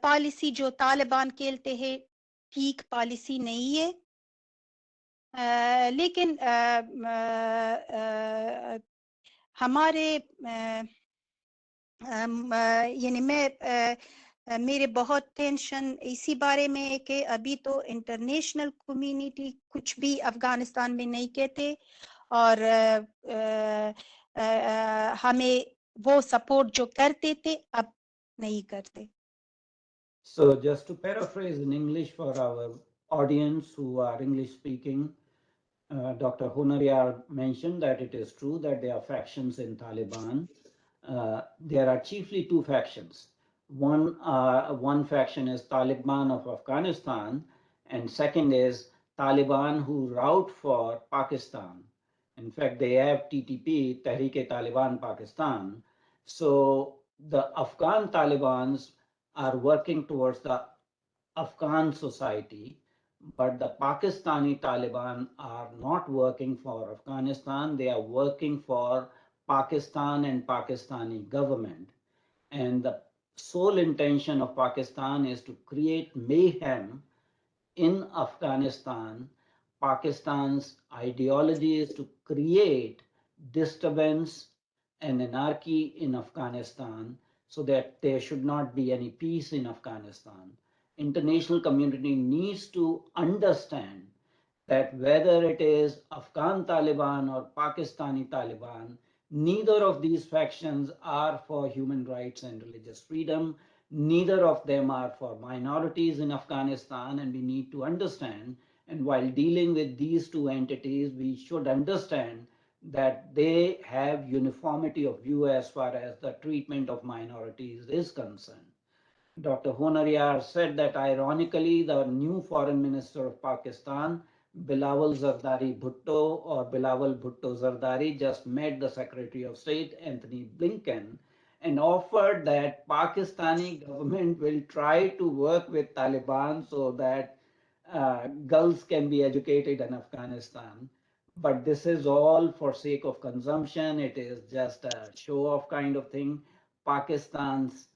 پالیسی جو طالبان کھیلتے ہیں ٹھیک پالیسی نہیں ہے. لیکن ہمارے یعنی میرے بہت ٹینشن اسی بارے میں ہے کہ ابھی تو انٹرنیشنل کمیونٹی کچھ بھی افغانستان میں نہیں کہتے اور ہمیں وہ سپورٹ جو کرتے تھے اب نہیں کرتے. So just to paraphrase in English for our audience who are English speaking, Dr. Honaryar mentioned that it is true that there are factions in Taliban. There are chiefly 2 factions. One faction is Taliban of Afghanistan, and second is Taliban who route for Pakistan. In fact, they have TTP, Tehreek-e-Taliban Pakistan. So the Afghan Talibans are working towards the Afghan society, but the Pakistani Taliban are not working for Afghanistan. They are working for Pakistan and Pakistani government. And the sole intention of Pakistan is to create mayhem in Afghanistan. Pakistan's ideology is to create disturbance and anarchy in Afghanistan so that there should not be any peace in Afghanistan. International community needs to understand that whether it is Afghan Taliban or Pakistani Taliban, neither of these factions are for human rights and religious freedom. Neither of them are for minorities in Afghanistan, and we need to understand. And while dealing with these two entities, we should understand that they have uniformity of view as far as the treatment of minorities is concerned. Dr. Honaryar said that ironically, the new foreign minister of Pakistan, Bilawal Zardari Bhutto or Bilawal Bhutto Zardari, just met the Secretary of State, Anthony Blinken, and offered that Pakistani government will try to work with Taliban so that girls can be educated in Afghanistan. But this is all for sake of consumption. It is just a show off kind of thing. Pakistan's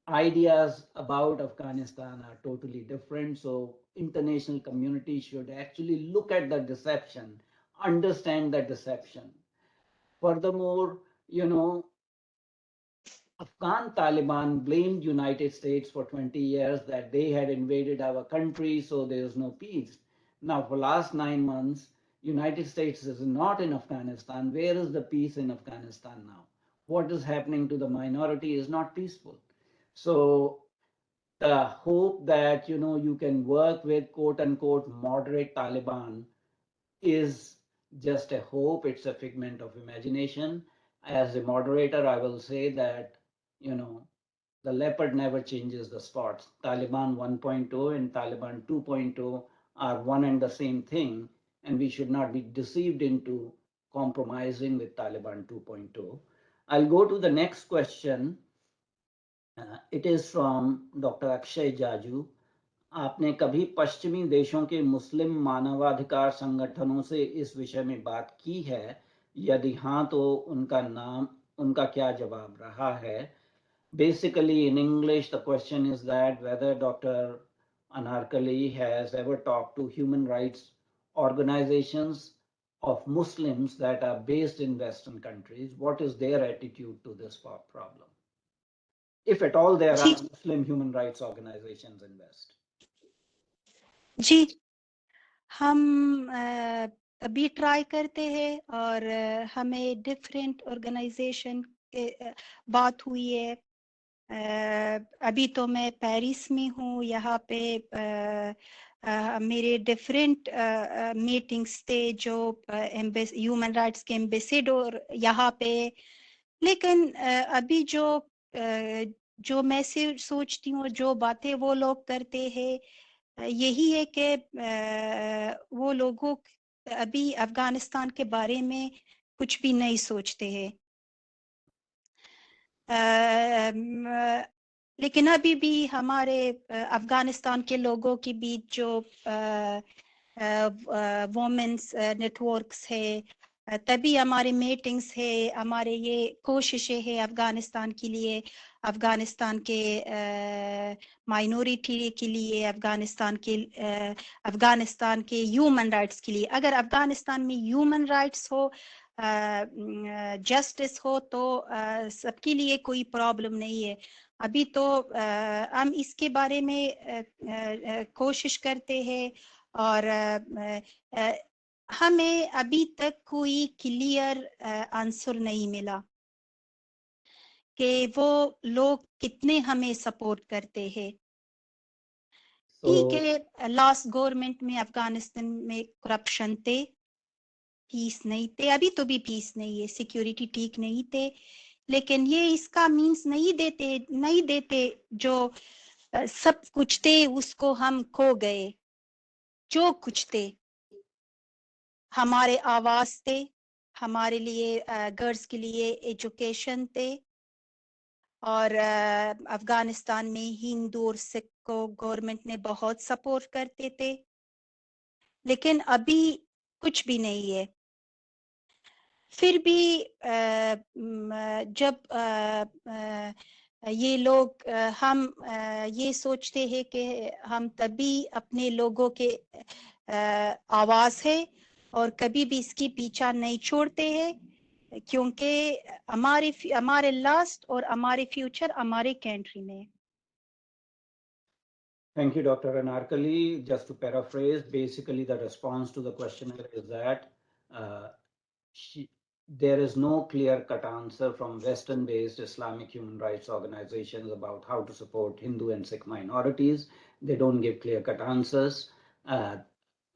ideas about Afghanistan are totally different. So international community should actually look at the deception, understand the deception. Furthermore, Afghan Taliban blamed United States for 20 years that they had invaded our country, so there is no peace. Now, for last 9 months, United States is not in Afghanistan. Where is the peace in Afghanistan now? What is happening to the minority is not peaceful. So the hope that you can work with quote unquote moderate Taliban is just a hope. It's a figment of imagination. As a moderator, I will say that the leopard never changes the spots. Taliban 1.0 and Taliban 2.0 are one and the same thing, and we should not be deceived into compromising with Taliban 2.0. I'll go to the next question. It is from Dr. Akshay Jaju. आपने कभी पश्चिमी देशों के मुस्लिम मानवाधिकार संगठनों से इस विषय में बात की है? यदि हाँ तो उनका क्या जवाब रहा है? Basically, in English, the question is that whether Dr. Anarkali has ever talked to human rights organizations of Muslims that are based in Western countries. What is their attitude to this problem? If at all there are Muslim human rights organizations in West. जी, हम अभी try करते हैं और हमें different organisation के बात हुई है। अभी तो मैं पेरिस में हूँ, यहाँ पे मेरे डिफरेंट मीटिंग्स थे जो ह्यूमन राइट्स के एम्बेसडर यहाँ पे। लेकिन अभी जो मैं सोचती हूँ, जो बातें वो लोग करते हैं, यही है कि वो लोगों अभी अफगानिस्तान के बारे में कुछ भी नहीं सोचते हैं। लेकिन अभी भी हमारे अफगानिस्तान के लोगों के बीच जो वुमेन्स नेटवर्क्स है, तभी हमारे मीटिंग्स है, हमारे ये कोशिशें हैं अफगानिस्तान के लिए, अफगानिस्तान के माइनॉरिटी के लिए, अफगानिस्तान के ह्यूमन राइट्स के लिए। अगर अफगानिस्तान में ह्यूमन राइट्स हो, जस्टिस हो, तो सबके लिए कोई प्रॉब्लम नहीं है। अभी तो हम इसके बारे में कोशिश करते हैं और हमें अभी तक कोई क्लियर आंसर नहीं मिला कि वो लोग कितने हमें सपोर्ट करते हैं। ठीक है, लास्ट गवर्नमेंट में अफगानिस्तान में करप्शन थे, पीस नहीं थे, अभी तो भी पीस नहीं है, सिक्योरिटी ठीक नहीं थे, लेकिन ये इसका मीन्स नहीं देते जो सब कुछ थे उसको हम खो गए। जो कुछ थे, हमारे आवाज थे, हमारे लिए गर्ल्स के लिए एजुकेशन थे, और अफगानिस्तान में हिंदू और सिख को गवर्नमेंट ने बहुत सपोर्ट करते थे, लेकिन अभी कुछ भी नहीं है। फिर भी जब ये लोग हम ये सोचते हैं कि हम तभी अपने लोगों के आवाज है और कभी भी इसकी पीछा नहीं छोड़ते हैं, क्योंकि हमारे लास्ट और हमारे फ्यूचर हमारे कंट्री में। Thank you, Dr. Anarkali. Just to paraphrase, basically the response to the questioner is that there is no clear-cut answer from Western-based Islamic human rights organizations about how to support Hindu and Sikh minorities. They don't give clear-cut answers.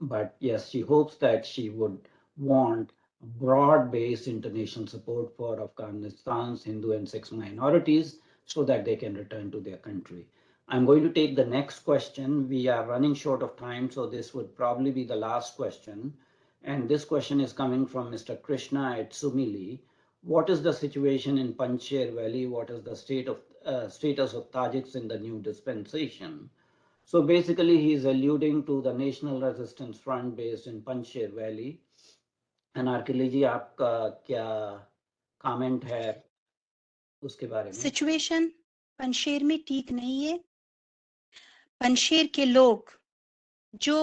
But yes, she hopes that she would want broad-based international support for Afghanistan's Hindu and Sikh minorities so that they can return to their country. I'm going to take the next question. We are running short of time, so this would probably be the last question. And this question is coming from Mr. Krishna at Sumili. What is the situation in Panjshir Valley? What is the status of Tajiks in the new dispensation? So basically, he is alluding to the National Resistance Front based in Panjshir Valley. Anarkali जी, आपका क्या comment है उसके बारे में? Situation Panjshir में ठीक नहीं है. पंजशेर के लोग जो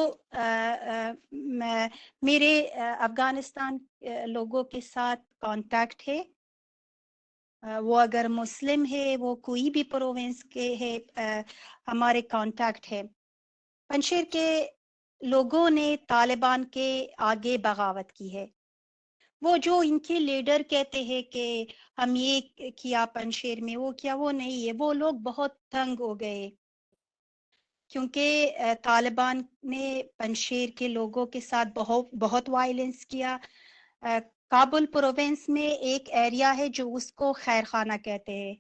मेरे अफगानिस्तान लोगों के साथ कांटेक्ट है, वो अगर मुस्लिम है, वो कोई भी प्रोविंस के है, हमारे कांटेक्ट है. पंजशेर के लोगों ने तालिबान के आगे बगावत की है. वो जो इनके लीडर कहते हैं कि हम ये किया पंजशेर में, वो क्या, वो नहीं है. वो लोग बहुत तंग हो गए क्योंकि तालिबान ने पंजशेर के लोगों के साथ बहुत वायलेंस किया. काबुल प्रोविंस में एक एरिया है जो उसको खैरखाना कहते हैं.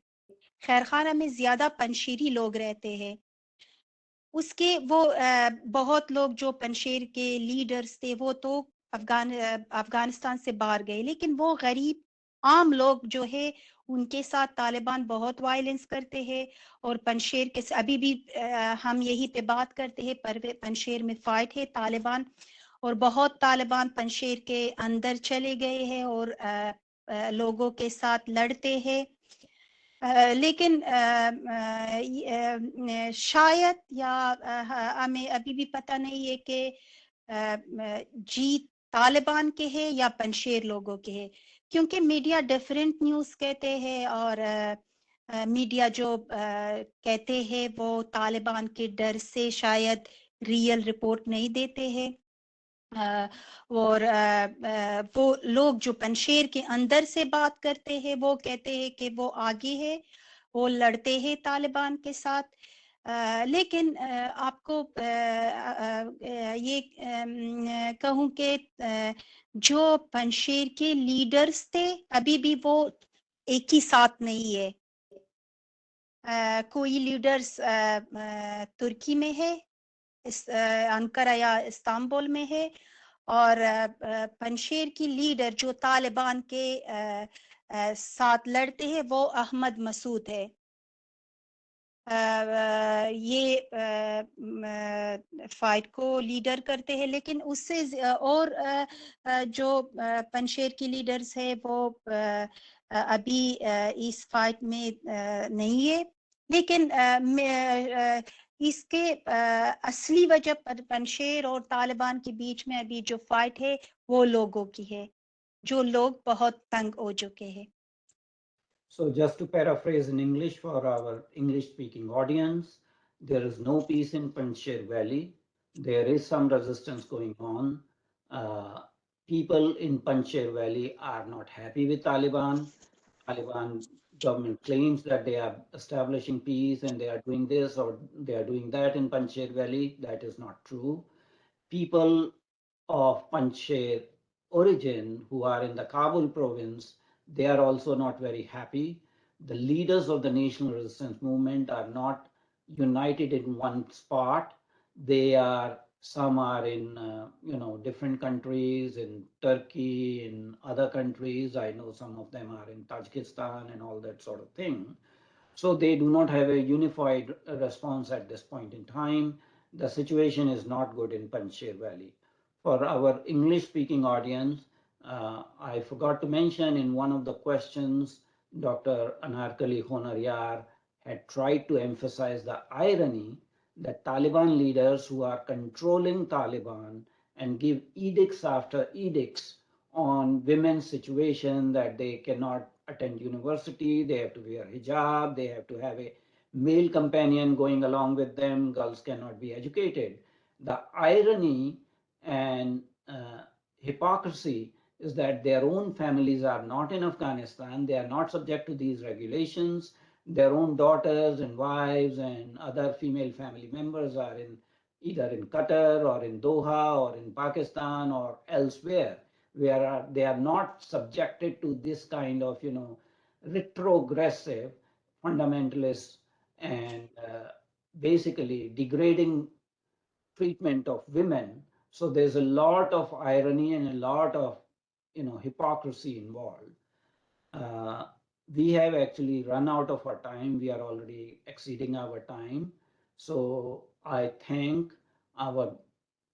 खैरखाना में ज्यादा पंजशीरी लोग रहते हैं. उसके वो बहुत लोग जो पंजशेर के लीडर्स थे वो तो अफगानिस्तान से बाहर गए, लेकिन वो गरीब आम लोग जो है उनके साथ तालिबान बहुत वायलेंस करते हैं. और पंजशेर के अभी भी हम यही पे बात करते हैं, पर पंजशेर में फाइट है तालिबान, और बहुत तालिबान पंजशेर के अंदर चले गए हैं और लोगों के साथ लड़ते हैं. लेकिन शायद या हमें अभी भी पता नहीं है कि जीत तालिबान के है या पंजशेर लोगों के है, क्योंकि मीडिया डिफरेंट न्यूज़ कहते हैं और मीडिया जो कहते हैं वो तालिबान के डर से शायद रियल रिपोर्ट नहीं देते हैं. और वो लोग जो पंजशेर के अंदर से बात करते हैं वो कहते हैं कि वो आगे है, वो लड़ते हैं तालिबान के साथ. लेकिन आपको ये कहूँ कि जो पंजशेर के लीडर्स थे अभी भी वो एक ही साथ नहीं है. कोई लीडर्स तुर्की में है, अंकारा या इस्तांबुल में है, और पंजशेर की लीडर जो तालिबान के साथ लड़ते हैं वो अहमद मसूद है. ये फाइट को लीडर करते हैं, लेकिन उससे और जो पंजशेर की लीडर्स है वो अभी इस फाइट में नहीं है. लेकिन इसके असली वजह पर पंजशेर और तालिबान के बीच में अभी जो फाइट है वो लोगों की है, जो लोग बहुत तंग हो चुके हैं. So just to paraphrase in English for our English-speaking audience, there is no peace in Panjshir Valley. There is some resistance going on. People in Panjshir Valley are not happy with Taliban. Taliban government claims that they are establishing peace and they are doing this or they are doing that in Panjshir Valley. That is not true. People of Panjshir origin who are in the Kabul province, they are also not very happy. The leaders of the national resistance movement are not united in one spot. Some are in different countries, in Turkey, in other countries. I know some of them are in Tajikistan and all that sort of thing. So they do not have a unified response at this point in time. The situation is not good in Panjshir Valley. For our English-speaking audience, I forgot to mention in one of the questions, Dr. Anarkali Honaryar had tried to emphasize the irony that Taliban leaders who are controlling Taliban and give edicts after edicts on women's situation, that they cannot attend university, they have to wear hijab, they have to have a male companion going along with them, girls cannot be educated. The irony and hypocrisy is that their own families are not in Afghanistan. They are not subject to these regulations. Their own daughters and wives and other female family members are in either in Qatar or in Doha or in Pakistan or elsewhere, where they are not subjected to this kind of, retrogressive fundamentalist and basically degrading treatment of women. So there's a lot of irony and a lot of, hypocrisy involved. Uh, we have actually run out of our time. We are already exceeding our time. So I thank our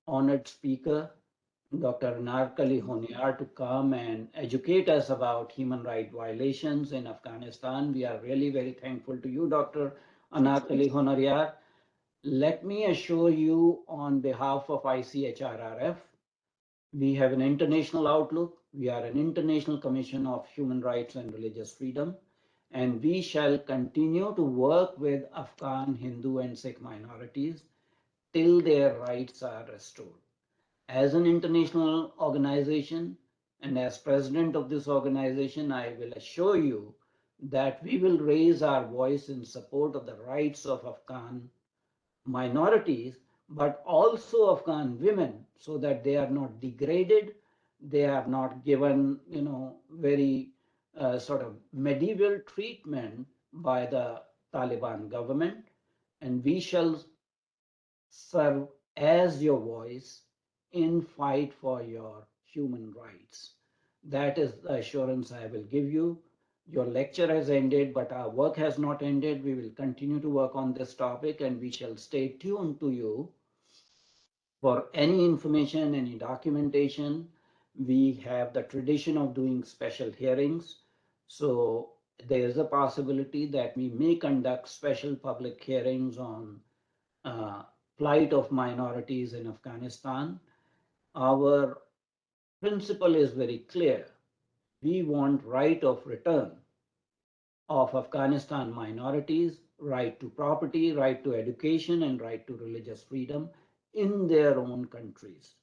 honored speaker, Dr. Anarkali Honaryar, to come and educate us about human rights violations in Afghanistan. We are really very thankful to you, Dr. Anarkali Honaryar. Let me assure you on behalf of ICHRRF, we have an international outlook. We are an international commission of human rights and religious freedom, and we shall continue to work with Afghan, Hindu, and Sikh minorities till their rights are restored. As an international organization and as president of this organization, I will assure you that we will raise our voice in support of the rights of Afghan minorities, but also Afghan women, so that they are not degraded, they are not given, very sort of medieval treatment by the Taliban government, and we shall serve as your voice in fight for your human rights. That is the assurance I will give you. Your lecture has ended, but our work has not ended. We will continue to work on this topic, and we shall stay tuned to you for any information, any documentation. We have the tradition of doing special hearings. So there is a possibility that we may conduct special public hearings on plight of minorities in Afghanistan. Our principle is very clear. We want right of return of Afghanistan minorities, right to property, right to education, and right to religious freedom in their own countries.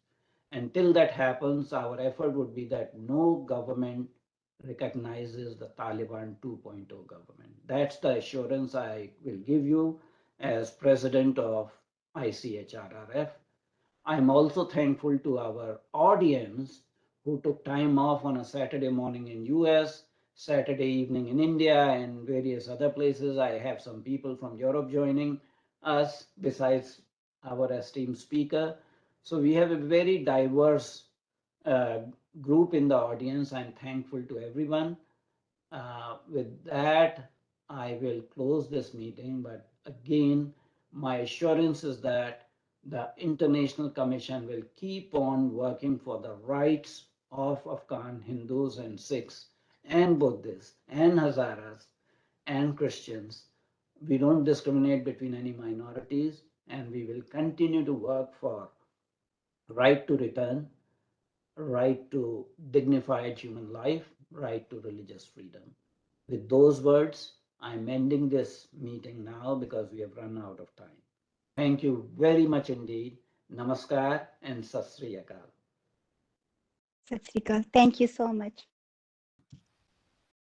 Until that happens, our effort would be that no government recognizes the Taliban 2.0 government. That's the assurance I will give you as president of ICHRRF. I'm also thankful to our audience who took time off on a Saturday morning in US, Saturday evening in India, and various other places. I have some people from Europe joining us besides our esteemed speaker. So we have a very diverse uh, group in the audience. I'm thankful to everyone. With that, I will close this meeting. But again, my assurance is that the International Commission will keep on working for the rights of Afghan Hindus and Sikhs and Buddhists and Hazaras and Christians. We don't discriminate between any minorities, and we will continue to work for right to return, right to dignified human life, right to religious freedom. With those words, I'm ending this meeting now because we have run out of time. Thank you very much indeed. Namaskar and Sat Sri Akal. Sat Sri Akal. Thank you so much.